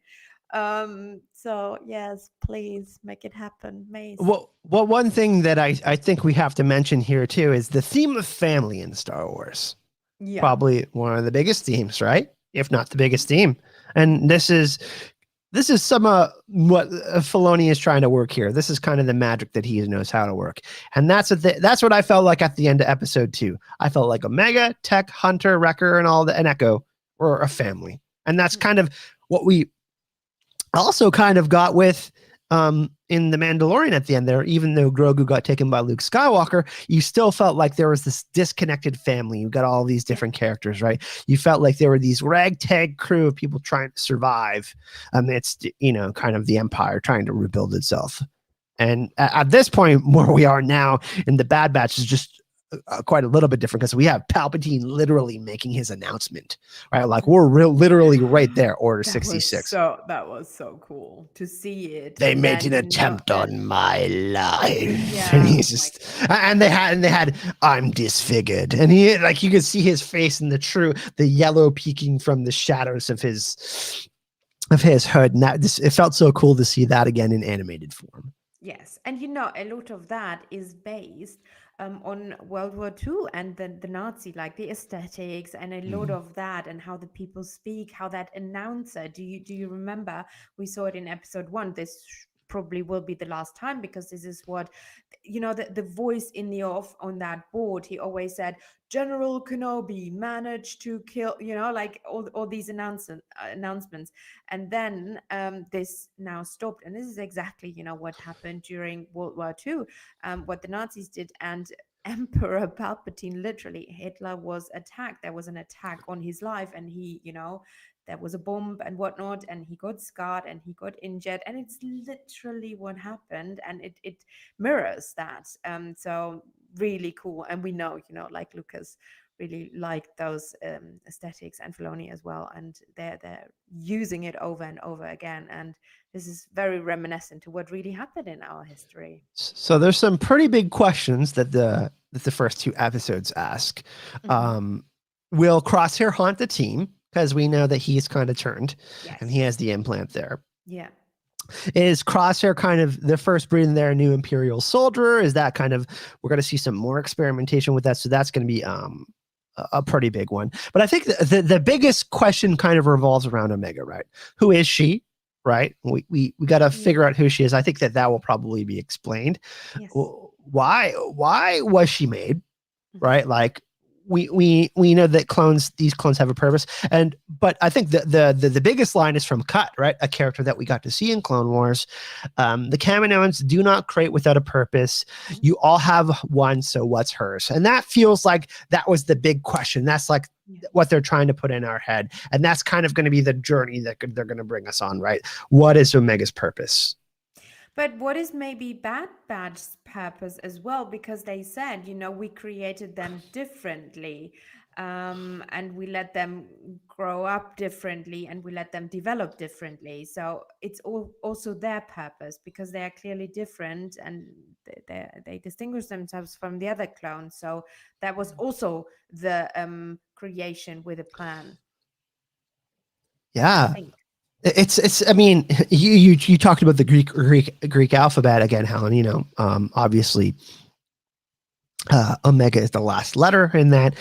So yes, please make it happen, Mace. Well, one thing that I think we have to mention here too is the theme of family in Star Wars. Yeah. Probably one of the biggest themes, right? If not the biggest theme. And this is some what Filoni is trying to work here. This is kind of the magic that he knows how to work, and that's what I felt like at the end of episode 2. I felt like Omega, Tech, Hunter, Wrecker, and Echo were a family, and that's kind of what we also kind of got with in The Mandalorian at the end there, even though Grogu got taken by Luke Skywalker, you still felt like there was this disconnected family. You got all these different characters, right? You felt like there were these ragtag crew of people trying to survive amidst, kind of the Empire trying to rebuild itself. And at this point, where we are now in the Bad Batch is just quite a little bit different because we have Palpatine literally making his announcement, right? Like we're literally right there, Order 66. That was so cool to see it. They And made then an attempt on my life, and yeah, he's oh my just, God. and they had, I'm disfigured, and he like you could see his face in the yellow peeking from the shadows of his hood, and it felt so cool to see that again in animated form. Yes, and a lot of that is based on World War II and the Nazi, like the aesthetics, and a lot Mhm. of that, and how the people speak, how that announcer. Do you remember? We saw it in episode 1. This probably will be the last time, because this is what the voice in the off on that board. He always said, General Kenobi managed to kill, like all these announcements. And then this now stopped, and this is exactly what happened during World War II, what the Nazis did. And Emperor Palpatine, literally, Hitler was attacked. There was an attack on his life, and he, there was a bomb and whatnot, and he got scarred and he got injured, and it's literally what happened, and it mirrors that. So really cool. And we know, like Lucas really liked those aesthetics, and Filoni as well, and they're using it over and over again. And this is very reminiscent to what really happened in our history. So there's some pretty big questions that the first 2 episodes ask. Mhm. Um, will Crosshair haunt the team? Because we know that he's kind of turned, and he Yes. has the implant there. Yeah. Is Crosshair kind of the first breed in their new Imperial soldier? Is that kind of, we're going to see some more experimentation with that? So that's going to be a pretty big one. But I think the biggest question kind of revolves around Omega, right? Who is she? Right? We got to Yeah. figure out who she is. I think that will probably be explained. Yes. Why was she made? Mhm. Right? Like we know that these clones have a purpose, but I think the biggest line is from Cut, right? A character that we got to see in Clone Wars. The Kaminoans do not create without a purpose. Mhm. You all have one, so what's hers? And that feels like that was the big question. That's like Yeah. what they're trying to put in our head, and that's kind of going to be the journey that they're going to bring us on, right? What is Omega's purpose? But what is maybe Bad Batch's purpose as well? Because they said, we created them differently, and we let them grow up differently, and we let them develop differently. So it's also their purpose, because they are clearly different, and they distinguish themselves from the other clones. So that was also the creation with a plan, I Yeah, think. it's. I mean, you talked about the Greek alphabet again, Helen. Obviously, Omega is the last letter in that.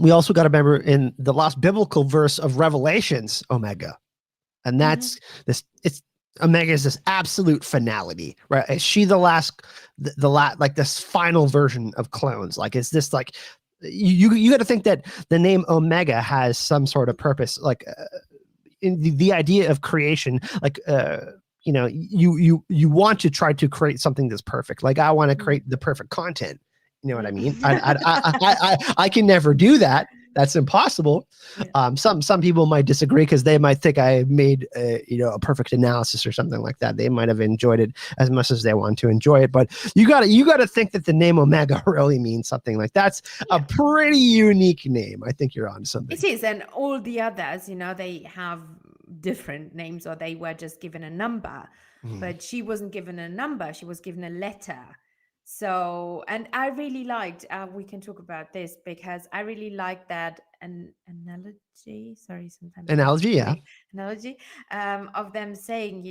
We also got to remember in the last biblical verse of Revelations, Omega, and Hmm. that's this. It's Omega is this absolute finality, right? Is she the last, like this final version of clones? Like, is this like you got to think that the name Omega has some sort of purpose, like in the idea of creation, like you want to try to create something that's perfect. Like I want to create the perfect content. You know what I mean? I can never do that. That's impossible. Yeah. Some people might disagree because they might think I made a perfect analysis or something like that. They might have enjoyed it as much as they want to enjoy it, but you got to think that the name Omega really means something. Like that's a Yeah. pretty unique name. I think you're on It something. is, and all the others, they have different names, or they were just given a number. Mhm. But she wasn't given a number; she was given a letter. So, and I really liked. We can talk about this, because I really liked that an analogy. Sorry, sometimes I'm Analogy, yeah. struggling. Analogy of them saying,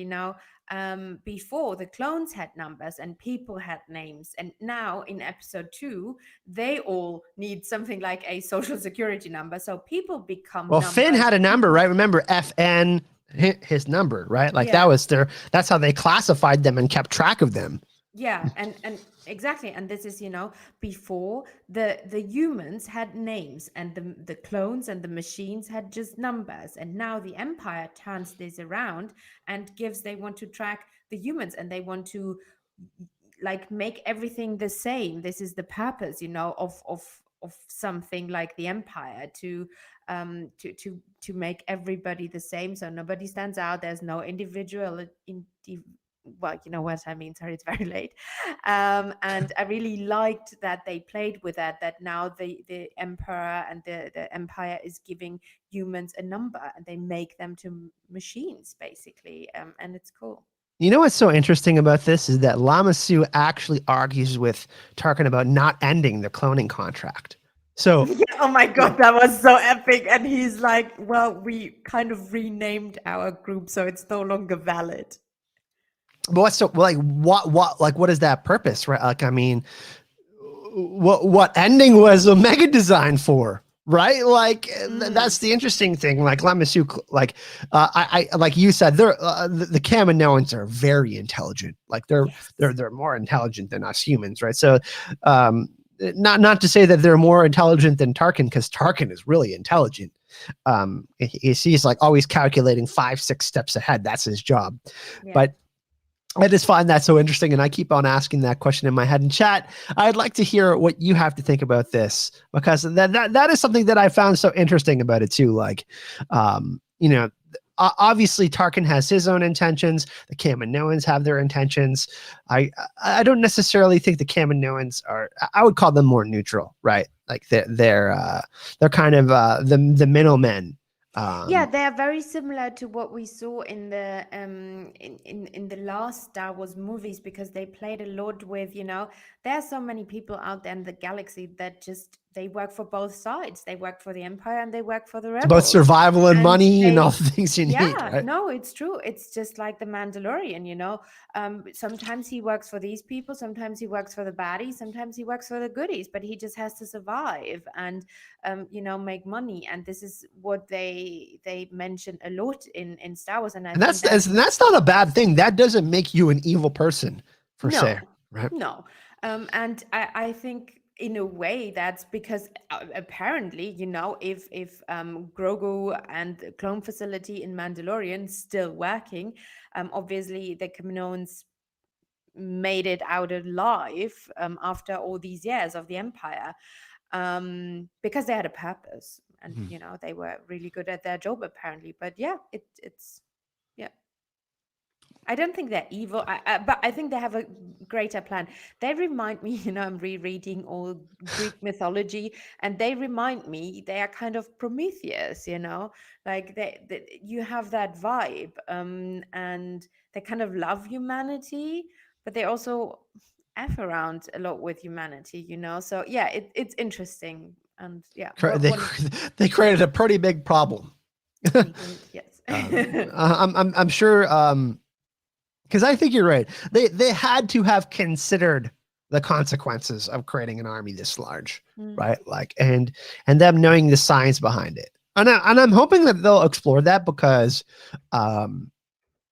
before the clones had numbers and people had names, and now in episode 2 they all need something like a social security number. So people become Well, Finn numbers. had a number, People, right? Remember FN, his number, right? Like that yeah, was that's how they classified them and kept track of them. yeah, and exactly. And this is, before the humans had names, and the clones and the machines had just numbers. And now the Empire turns this around and gives, they want to track the humans, and they want to like make everything the same. This is the purpose, you know, of something like the empire, to make everybody the same, so nobody stands out. There's no individual well, you know what I mean. Sorry, it's very late. And I really liked that they played with that now the emperor and the empire is giving humans a number, and they make them to machines basically. And it's cool. You know what's so interesting about this is that Lamassu actually argues with Tarkin about not ending the cloning contract. So, Yeah, oh my god, that was so epic. And he's like, well, we kind of renamed our group, so it's no longer valid. but what's so like what is that purpose, right? Like, I mean, what ending was Omega designed for? Right, like that's the interesting thing. Like Lamassu, like I like you said, they're the Kaminoans are very intelligent. Like they're more intelligent than us humans, right? So, not to say that they're more intelligent than Tarkin, because Tarkin is really intelligent. He's like always calculating 5-6 steps ahead. That's his job. Yeah. But I just find that so interesting, and I keep on asking that question in my head. In chat, I'd like to hear what you have to think about this, because that is something that I found so interesting about it too. Like, you know, obviously Tarkin has his own intentions. The Kaminoans have their intentions. I don't necessarily think the Kaminoans are. I would call them more neutral, right? Like they're kind of the middlemen. Yeah, they are very similar to what we saw in the in the last Star Wars movies, because they played a lot with, you know, there are so many people out there in the galaxy that just they work for both sides. They work for the Empire and they work for the It's about rebels. survival and money and all They, the things you need, yeah, right? no, it's true. It's just like the Mandalorian, you know. Sometimes he works for these people, sometimes he works for the baddies, sometimes he works for the goodies, but he just has to survive and you know, make money. And this is what they mention a lot in Star Wars. And I And think that's not a bad thing. That doesn't make you an evil person, per se, no, right? no. And I think in a way that's because apparently, you know, if Grogu and the clone facility in Mandalorian still working, obviously the Kaminoans made it out alive after all these years of the Empire, because they had a purpose, and Mhm. you know, they were really good at their job apparently. But yeah, it's yeah. I don't think they're evil, but I think they have a greater plan. They remind me, you know, I'm rereading all Greek mythology, and they remind me they are kind of Prometheus, you know, like you have that vibe, and they kind of love humanity, but they also f around a lot with humanity, you know. So yeah, it's interesting, and yeah, They they created a pretty big problem. they did, yes. I'm sure, because I think you're right. They had to have considered the consequences of creating an army this large, right? Like, and them knowing the science behind it. And I'm hoping that they'll explore that, because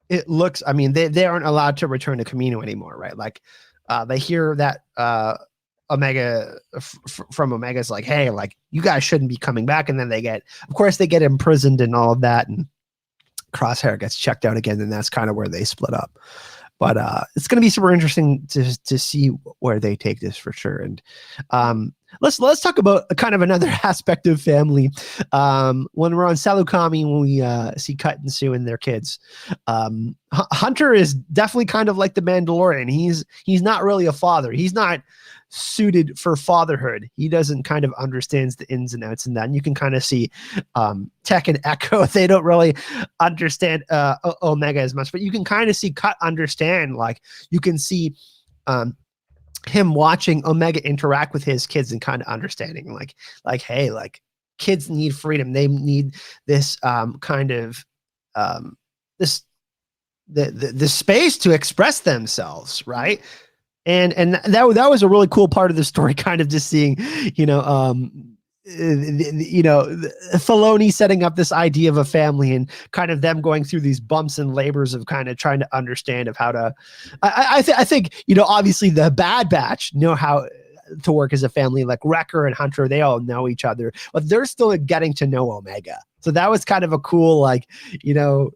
it looks, I mean, they aren't allowed to return to Camino anymore, right? Like, they hear that Omega from Omega's like, hey, like, you guys shouldn't be coming back, and then of course they get imprisoned and all of that, and Crosshair gets checked out again, and that's kind of where they split up. But it's going to be super interesting to see where they take this, for sure. And let's talk about kind of another aspect of family. When we're on Salukami, when we see Cut and Sue and their kids, Hunter is definitely kind of like the Mandalorian. He's not really a father. He's not suited for fatherhood. He doesn't kind of understands the ins and outs and that. And you can kind of see Tech and Echo, they don't really understand Omega as much, but you can kind of see Cut understand. Like, you can see him watching Omega interact with his kids and kind of understanding, like, hey, like, kids need freedom. They need this kind of this the space to express themselves, right? And that was a really cool part of the story, kind of just seeing, you know, Filoni setting up this idea of a family, and kind of them going through these bumps and labors of kind of trying to understand of how to. I think, you know, obviously the Bad Batch know how to work as a family. Like Wrecker and Hunter, they all know each other, but they're still getting to know Omega. So that was kind of a cool, like, you know,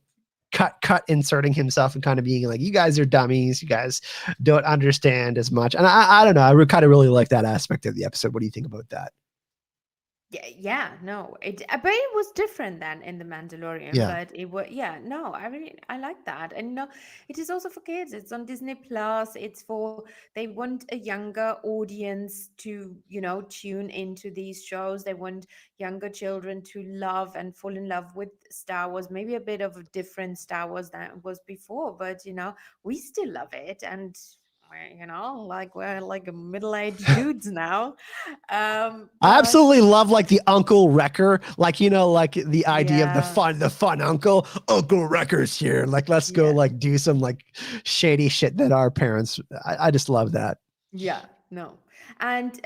cut inserting himself and kind of being like, you guys are dummies, you guys don't understand as much. And I don't know, I kind of really like that aspect of the episode. What do you think about that? Yeah, no, but it was different than in The Mandalorian, Yeah. but it was, yeah, no, I like that. And it is also for kids. It's on Disney Plus. It's for, they want a younger audience to, tune into these shows. They want younger children to love and fall in love with Star Wars, maybe a bit of a different Star Wars than it was before, but, we still love it. And, like we're like middle-aged dudes now. I But absolutely love like the Uncle Wrecker, like like the idea of yeah, the fun Uncle Wrecker's here. Like let's go yeah, like do some like shady shit that our parents. I just love that. yeah, no. And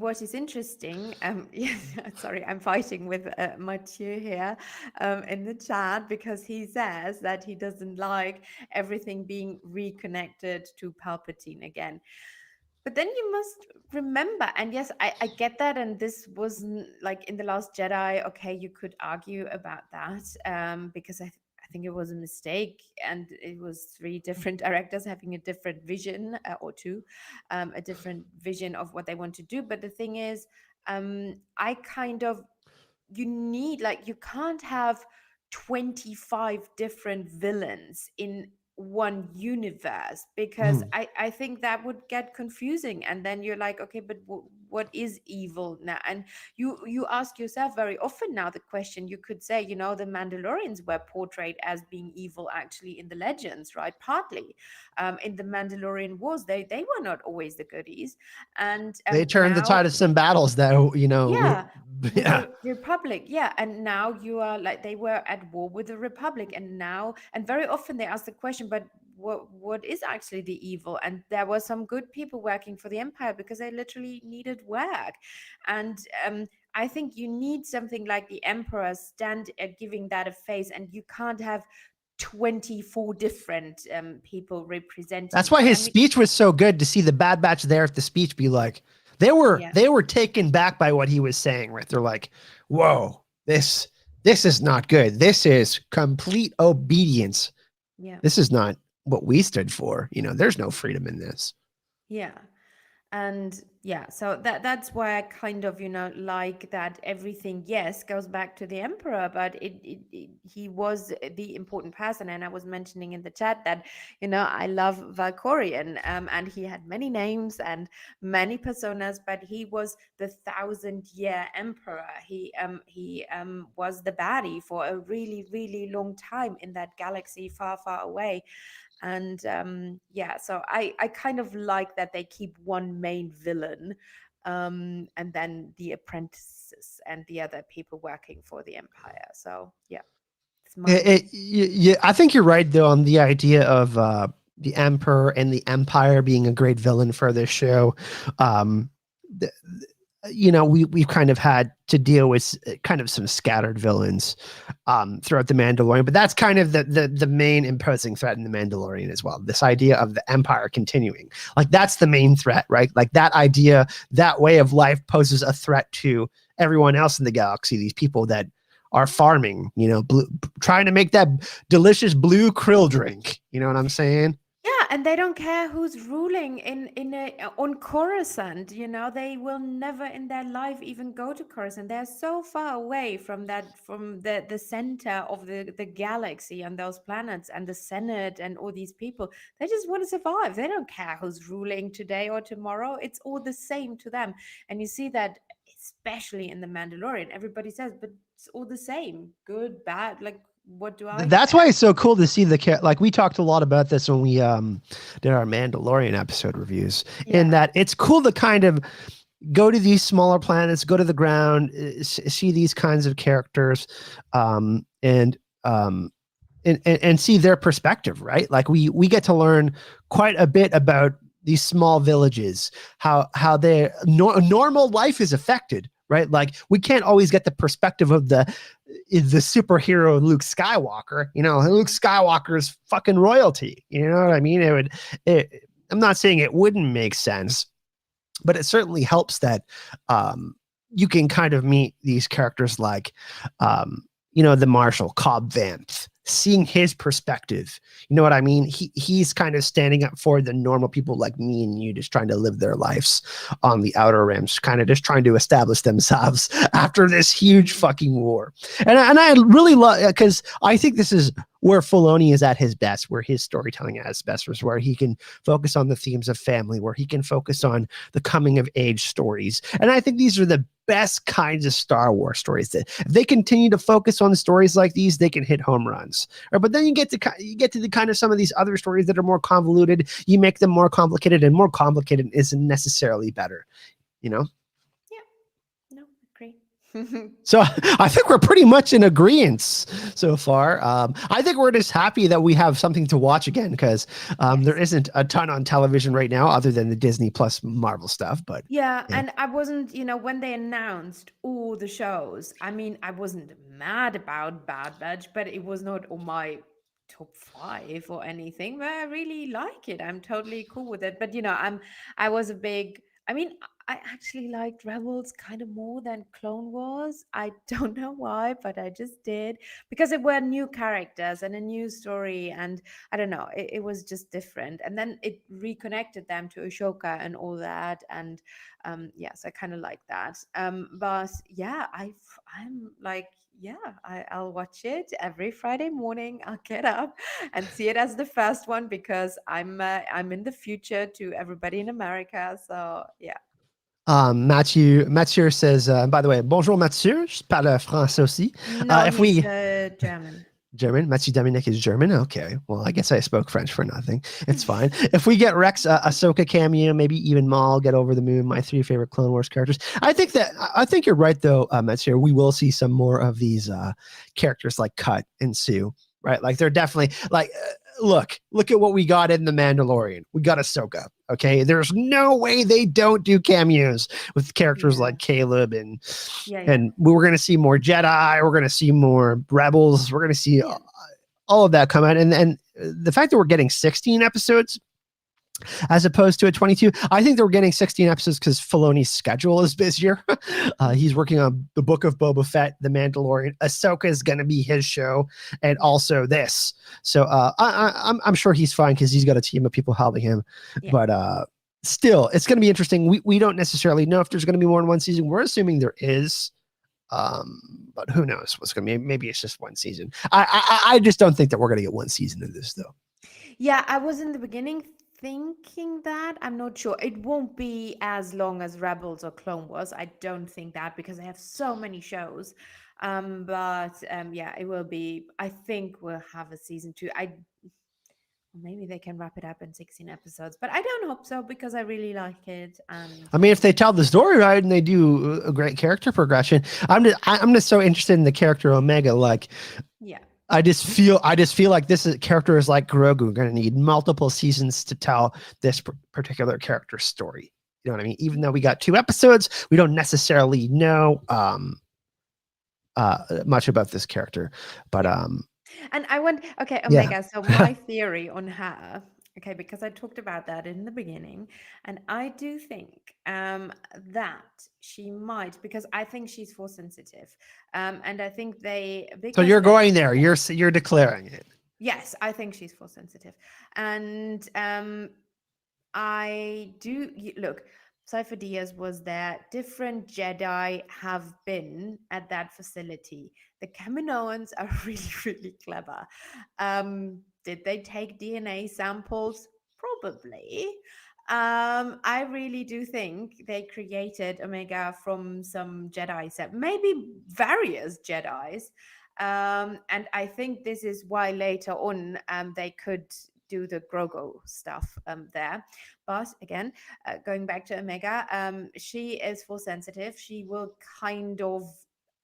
what is interesting, yeah, sorry, I'm fighting with Mathieu here in the chat because he says that he doesn't like everything being reconnected to Palpatine again. But then you must remember, and yes, I get that, and this wasn't like in The Last Jedi. Okay, you could argue about that because I think it was a mistake, and it was three different directors having a different vision, or two, a different vision of what they want to do. But the thing is, I kind of, you need, like, you can't have 25 different villains in one universe because Mhm. I think that would get confusing, and then you're like, okay, but what is evil now? And you ask yourself very often now the question. You could say, the Mandalorians were portrayed as being evil actually in the legends, right? Partly in the Mandalorian wars, they were not always the goodies. And They turned the now, tide of some battles that yeah, with yeah. the Republic, yeah, and now you are like, they were at war with the Republic, and now, and very often they ask the question, but what is actually the evil? And there were some good people working for the Empire because they literally needed work. And I think you need something like the Emperor stand giving that a face, and you can't have 24 different people That's representing why that. I his mean, speech was so good, to see the Bad Batch there at the speech be like, yeah, they were taken back by what he was saying, right? They're like, whoa, this is not good. This is complete obedience. yeah, This is not what we stood for. There's no freedom in this. yeah. And yeah, so that's why I kind of, like that everything, yes, goes back to the Emperor, but he was the important person. And I was mentioning in the chat that, I love Valkorian, and he had many names and many personas, but he was the 1,000-year emperor. He was the baddie for a really, really long time in that galaxy far, far away. And yeah, so I kind of like that they keep one main villain, and then the apprentices and the other people working for the Empire. So yeah, it's my, I think you're right though on the idea of the Emperor and the Empire being a great villain for this show. Um, we've kind of had to deal with kind of some scattered villains throughout the Mandalorian, but that's kind of the main imposing threat in the Mandalorian as well. This idea of the Empire continuing, like that's the main threat, right? Like that idea, that way of life poses a threat to everyone else in the galaxy. These people that are farming, trying to make that delicious blue krill drink. You know what I'm saying? yeah, and they don't care who's ruling on Coruscant. They will never in their life even go to Coruscant. They're so far away from the center of the galaxy and those planets and the Senate and all these people. They just want to survive. They don't care who's ruling today or tomorrow. It's all the same to them. And you see that especially in the Mandalorian. Everybody says, but it's all the same, good, bad. Like, what do I That's why care? it's so cool to see like we talked a lot about this when we did our Mandalorian episode reviews, in Yeah. that it's cool to kind of go to these smaller planets, go to the ground, see these kinds of characters, and and see their perspective, right? Like we get to learn quite a bit about these small villages, how their normal life is affected, right? Like we can't always get the perspective of the superhero Luke Skywalker. Luke Skywalker is fucking royalty. You know what I mean? I'm not saying it wouldn't make sense, but it certainly helps that you can kind of meet these characters like the Marshal Cobb Vanth, seeing his perspective. You know what I mean? He's kind of standing up for the normal people like me and you, just trying to live their lives on the outer rims, kind of just trying to establish themselves after this huge Mm. fucking war. And I really love, because I think this is where Filoni is at his best, where his storytelling at his best, was where he can focus on the themes of family, where he can focus on the coming of age stories. And I think these are the best kinds of Star Wars stories. That if they continue to focus on stories like these, they can hit home runs. But then you get to the kind of some of these other stories that are more convoluted. You make them more complicated, and more complicated isn't necessarily better. You know. Yeah, no, agree. So I think we're pretty much in agreement so far. I think we're just happy that we have something to watch again, because there Yes. isn't a ton on television right now other than the Disney Plus Marvel stuff. But Yeah, yeah. and I wasn't, when they announced all the shows, I mean, I wasn't mad about Bad Batch, but it was not on my top five or anything. But I really like it. I'm totally cool with it. But I was a big. I mean, I actually liked Rebels kind of more than Clone Wars. I don't know why, but I just did because it were new characters and a new story, and I don't know, it was just different. And then it reconnected them to Ashoka and all that, and yes, I kind of like that. But yeah, I'm like, yeah, I'll watch it every Friday morning. I'll get up and see it as the first one because I'm in the future to everybody in America. So yeah. Mathieu says, by the way, bonjour Mathieu, je parle français aussi. No, If he's we German. German. Matthew Dominic is German. Okay. Well, I guess I spoke French for nothing. It's fine. If we get Rex, Ahsoka cameo, maybe even Maul, get over the moon, my three favorite Clone Wars characters. I think you're right though, Matthew. We will see some more of these characters like Cut and Sue, right? Like they're definitely like, look at what we got in The Mandalorian. We got Ahsoka. Okay. There's no way they don't do cameos with characters Yeah. like Caleb and Yeah, yeah. and we're going to see more Jedi. We're going to see more Rebels. We're going to see Yeah. all of that come out. And the fact that we're getting 16 episodes as opposed to a 22, I think they're getting 16 episodes because Filoni's schedule is busier. He's working on the Book of Boba Fett, The Mandalorian. Ahsoka is going to be his show, and also this. So I'm sure he's fine because he's got a team of people helping him. Yeah. But still, it's going to be interesting. We don't necessarily know if there's going to be more than one season. We're assuming there is. But who knows what's going to be? Maybe it's just one season. I just don't think that we're going to get one season of this though. Yeah, I was in the beginning thinking that. I'm not sure. It won't be as long as Rebels or Clone Wars. I don't think that because they have so many shows. But yeah, it will be. I think we'll have a season two. Maybe they can wrap it up in 16 episodes, but I don't hope so because I really like it. And I mean, if they tell the story right and they do a great character progression, I'm just so interested in the character Omega. Like, yeah, I just feel like character is like Grogu. We're going to need multiple seasons to tell this particular character story. You know what I mean? Even though we got 2 episodes, we don't necessarily know much about this character. But yeah. And I want, okay, yeah. Omega. So my theory on her, okay, because I talked about that in the beginning, and I do think that she might, because I think she's force sensitive, and I think they So because you're going there. You're declaring it. yes, I think she's force sensitive, and I do look. Cypher Diaz was there. Different Jedi have been at that facility. The Kaminoans are really, really clever. Did they take DNA samples? Probably. I really do think they created Omega from some Jedi set, maybe various Jedi's. And I think this is why later on they could do the Grogu stuff there. But again, going back to Omega, she is force sensitive. She will kind of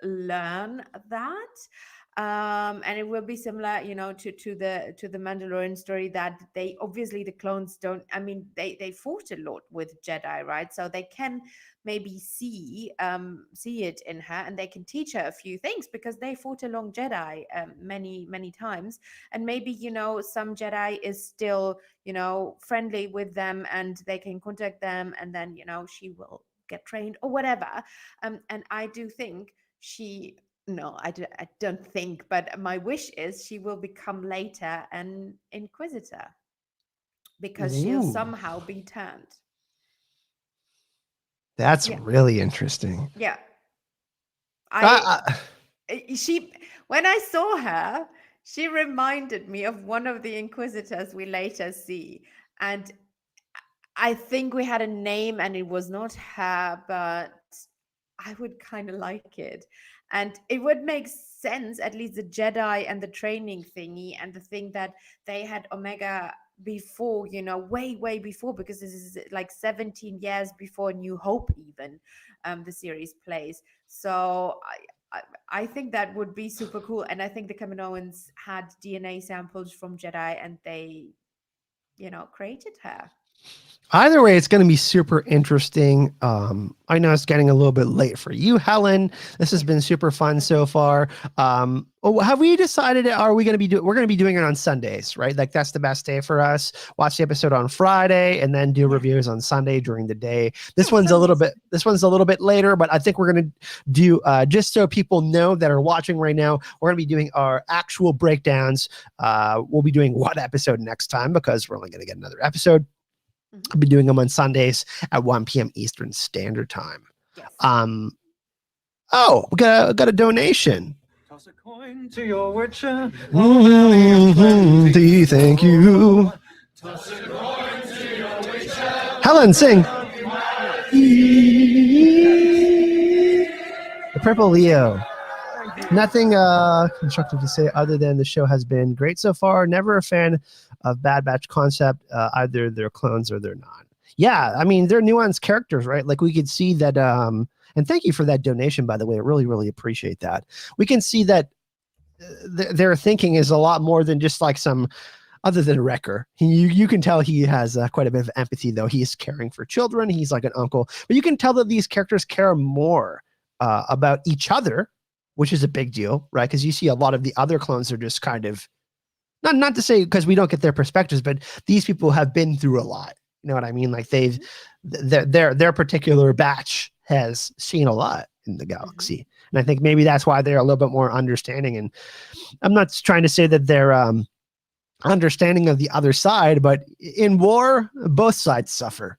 learn that. And it will be similar, to the Mandalorian story that they obviously the clones don't. I mean, they fought a lot with Jedi, right? So they can maybe see it in her, and they can teach her a few things because they fought along Jedi many times, and maybe some Jedi is still friendly with them and they can contact them, and then she will get trained or whatever. And I do think she No, I don't think, but my wish is she will become later an inquisitor because she'll Ooh, somehow be turned. that's Yeah, really interesting. yeah. I Uh, she when I saw her, she reminded me of one of the inquisitors we later see, and I think we had a name, and it was not her, but I would kind of like it. And it would make sense, at least the Jedi and the training thingy, and the thing that they had Omega before, way, way before, because this is like 17 years before New Hope, even the series plays. So I think that would be super cool. And I think the Kaminoans had DNA samples from Jedi and they, created her. Either way, it's going to be super interesting. I know it's getting a little bit late for you, Helen. This has Yeah. been super fun so far. Have we decided? Are we going to be doing? We're going to be doing it on Sundays, right? Like that's the best day for us. Watch the episode on Friday and then do Yeah. reviews on Sunday during the day. This Oh, one's a little Sundays. bit. This one's a little bit later, but I think we're going to do just so people know that are watching right now. We're going to be doing our actual breakdowns. We'll be doing one episode next time because we're only going to get another episode. Mhm. I'll be doing them on Sundays at 1 p.m. Eastern Standard Time. Yes. We got a donation. Toss a coin to your witcher. Thank you. Helen, sing. No. The Purple Leo. Nothing constructive to say other than the show has been great so far. Never a fan of Bad Batch concept. Either they're clones or they're not. Yeah, I mean, they're nuanced characters, right? Like we could see that. And thank you for that donation, by the way. I really, really appreciate that. We can see that their thinking is a lot more than just like some. Other than Wrecker, you can tell he has quite a bit of empathy, though. He's caring for children. He's like an uncle. But you can tell that these characters care more about each other, which is a big deal, right? Because you see a lot of the other clones are just kind of, not to say because we don't get their perspectives, but these people have been through a lot. You know what I mean? Like their particular batch has seen a lot in the galaxy. And I think maybe that's why they're a little bit more understanding. And I'm not trying to say that they're understanding of the other side, but in war, both sides suffer.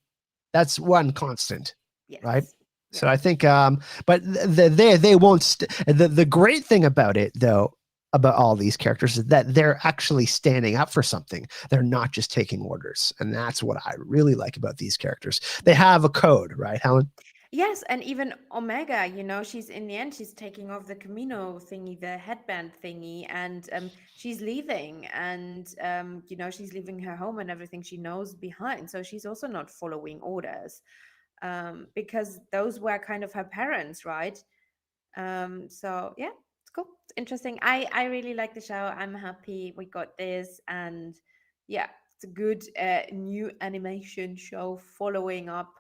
That's one constant, Yes. right? Yeah. So I think, but they won't. The great thing about it, though, about all these characters is that they're actually standing up for something. They're not just taking orders, and that's what I really like about these characters. They have a code, right, Helen? Yes, and even Omega, she's in the end, she's taking off the Camino thingy, the headband thingy, and she's leaving, and she's leaving her home and everything she knows behind. So she's also not following orders, because those were kind of her parents, right? So yeah, it's cool. It's interesting. I really like the show. I'm happy we got this, and yeah, it's a good new animation show following up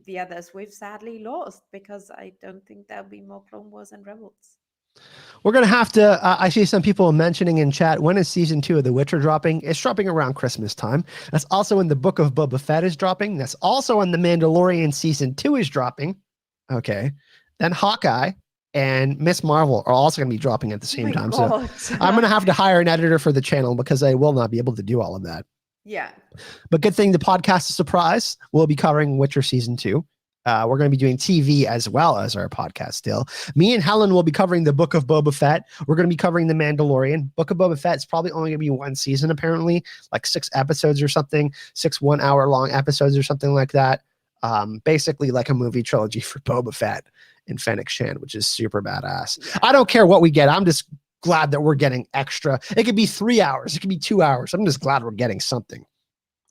the others we've sadly lost, because I don't think there'll be more Clone Wars and Rebels. We're going to have to, I see some people mentioning in chat, when is season 2 of The Witcher dropping? It's dropping around Christmas time. That's also when the Book of Boba Fett is dropping. That's also when The Mandalorian season 2 is dropping. Okay. Then Hawkeye and Miss Marvel are also going to be dropping at the same time. God. So I'm going to have to hire an editor for the channel because I will not be able to do all of that. Yeah. But good thing the podcast is surprise. We'll be covering Witcher season 2. We're going to be doing TV as well as our podcast still. Me and Helen will be covering the Book of Boba Fett. We're going to be covering The Mandalorian. Book of Boba Fett is probably only going to be one season, apparently, like 6 episodes or something, 6 1-hour-long episodes or something like that. Basically like a movie trilogy for Boba Fett and Fennec Shan, which is super badass. Yeah. I don't care what we get. I'm just glad that we're getting extra. It could be 3 hours. It could be 2 hours. I'm just glad we're getting something.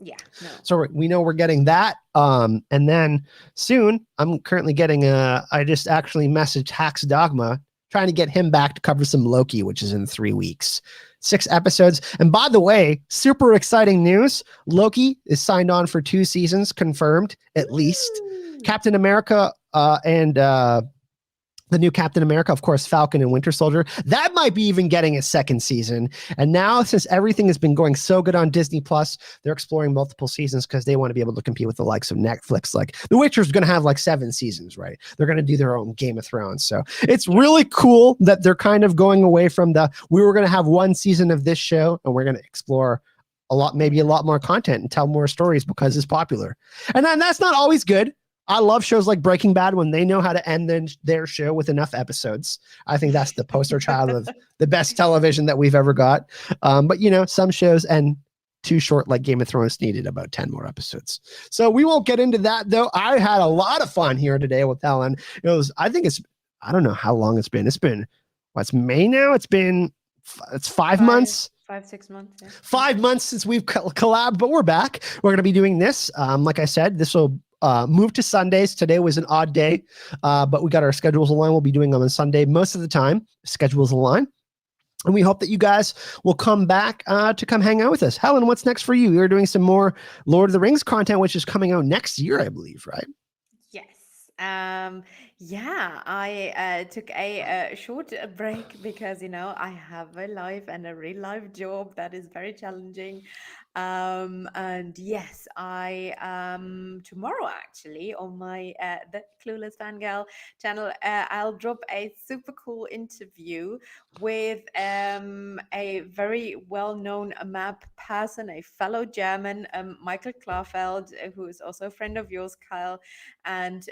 Yeah. No. So we know we're getting that. And then soon I'm currently getting I just actually messaged Hax Dogma trying to get him back to cover some Loki, which is in 3 weeks, 6 episodes. And by the way, super exciting news. Loki is signed on for 2 seasons, confirmed at least. Woo! Captain America and the new Captain America, of course, Falcon and Winter Soldier. That might be even getting a second season. And now, since everything has been going so good on Disney Plus, they're exploring multiple seasons because they want to be able to compete with the likes of Netflix. Like The Witcher is going to have like 7 seasons, right? They're going to do their own Game of Thrones. So it's really cool that they're kind of going away from we were going to have 1 season of this show and we're going to explore maybe a lot more content and tell more stories because it's popular. And then that's not always good. I love shows like Breaking Bad when they know how to end their show with enough episodes. I think that's the poster child of the best television that we've ever got. But some shows end too short, like Game of Thrones needed about 10 more episodes. So we won't get into that though. I had a lot of fun here today with Helen. I don't know how long it's been. It's been, what's May now? It's 5 months. 5-6 months. Yeah. 5 months since we've collabed, but we're back. We're going to be doing this. Like I said, this will move to Sundays. Today was an odd day, but we got our schedules aligned. We'll be doing them on Sunday most of the time. Schedules align. And we hope that you guys will come back to come hang out with us. Helen, what's next for you? You're doing some more Lord of the Rings content, which is coming out next year, I believe, right? Yes. I took a short break because, I have a life and a real life job that is very challenging. And yes, I tomorrow actually on my the Clueless Fangirl channel, I'll drop a super cool interview with a very well-known map person, a fellow German, Michael Klarfeld, who is also a friend of yours, Kyle. And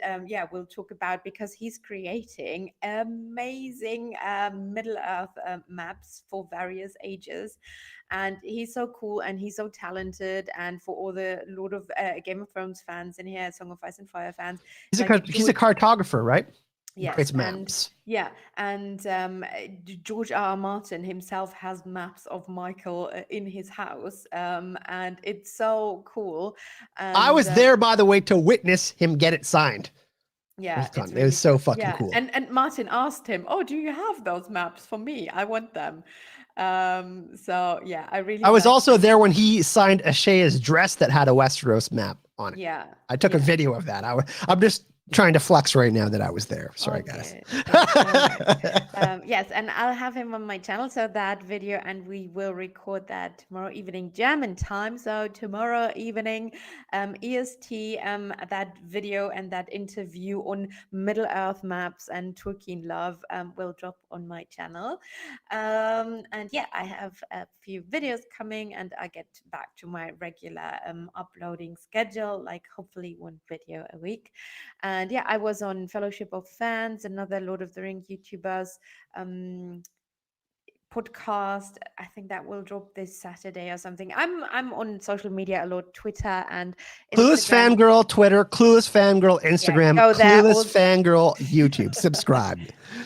we'll talk about, because he's creating amazing Middle Earth maps for various ages. And he's so cool and he's so talented. And for all the Lord of Game of Thrones fans in here, Song of Ice and Fire fans, he's a cartographer, right? Yes, creates maps. And George R. R. Martin himself has maps of Michael in his house, and it's so cool. And, I was there, by the way, to witness him get it signed. Yeah, it was so fucking cool. And Martin asked him, "Oh, do you have those maps for me? I want them." I was also there when he signed Ashaya's dress that had a Westeros map on it. Yeah, I took a video of that. I'm just trying to flex right now that I was there. Sorry, guys. Yes, and I'll have him on my channel, so that video, and we will record that tomorrow evening German time. So tomorrow evening EST, that video and that interview on Middle Earth maps and Tolkien love will drop on my channel. And yeah, I have a few videos coming, and I get back to my regular uploading schedule, like hopefully 1 video a week. And yeah, I was on Fellowship of Fans, another Lord of the Ring YouTubers podcast. I think that will drop this Saturday or something. I'm on social media a lot, Twitter and Instagram. Clueless Fangirl Twitter, Clueless Fangirl Instagram, go there, Clueless Fangirl YouTube. Subscribe.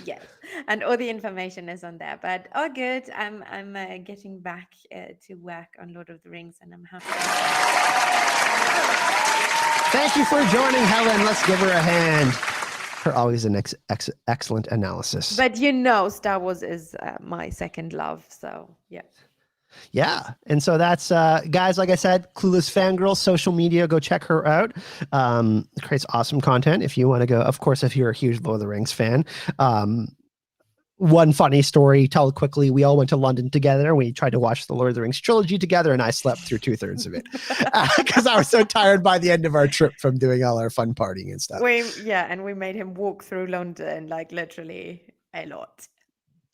Yes, and all the information is on there. But all good. I'm getting back to work on Lord of the Rings, and I'm happy. Thank you for joining, Helen. Let's give her a hand for always an excellent analysis. But Star Wars is my second love. So yeah. Yeah. And so that's, guys, like I said, Clueless Fangirl, social media, go check her out. Creates awesome content if you want to go. Of course, if you're a huge Lord of the Rings fan. One funny story, tell it quickly. We all went to London together. We tried to watch the Lord of the Rings trilogy together, and I slept through 2/3 of it because I was so tired by the end of our trip from doing all our fun partying and stuff. And we made him walk through London, like literally a lot.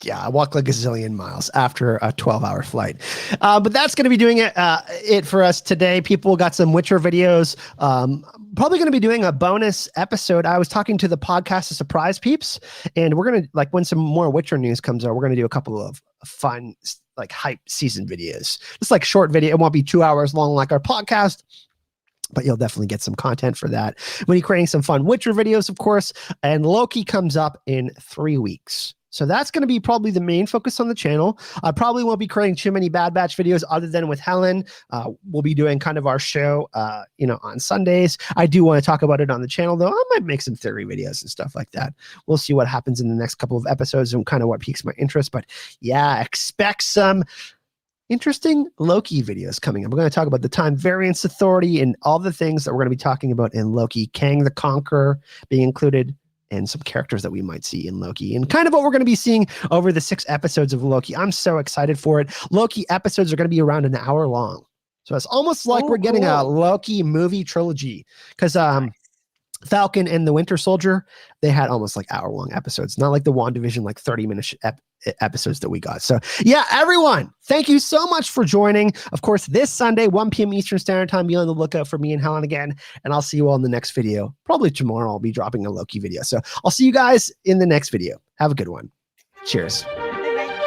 Yeah, I walked like a zillion miles after a 12-hour flight. But that's going to be doing it for us today. People got some Witcher videos. Probably going to be doing a bonus episode. I was talking to the podcast to surprise peeps, and we're going to, like, when some more Witcher news comes out, we're going to do a couple of fun, like, hype season videos. Just like short video. It won't be 2 hours long like our podcast, but you'll definitely get some content for that. When you're creating some fun Witcher videos, of course, and Loki comes up in 3 weeks. So that's going to be probably the main focus on the channel. I probably won't be creating too many Bad Batch videos other than with Helen. We'll be doing kind of our show, on Sundays. I do want to talk about it on the channel, though. I might make some theory videos and stuff like that. We'll see what happens in the next couple of episodes and kind of what piques my interest. But yeah, expect some interesting Loki videos coming up. We're going to talk about the Time Variance Authority and all the things that we're going to be talking about in Loki. Kang the Conqueror being included. and some characters that we might see in Loki, and kind of what we're going to be seeing over the 6 episodes of Loki. I'm so excited for it. Loki episodes are going to be around an hour long. So it's almost like we're getting a Loki movie trilogy, because Falcon and the Winter Soldier, they had almost like hour-long episodes, not like the WandaVision, like 30-minute episodes that we got. So yeah, everyone, thank you so much for joining. Of course, this Sunday, 1 p.m. Eastern Standard Time, be on the lookout for me and Helen again, and I'll see you all in the next video. Probably tomorrow I'll be dropping a Loki video. So I'll see you guys in the next video. Have a good one. Cheers.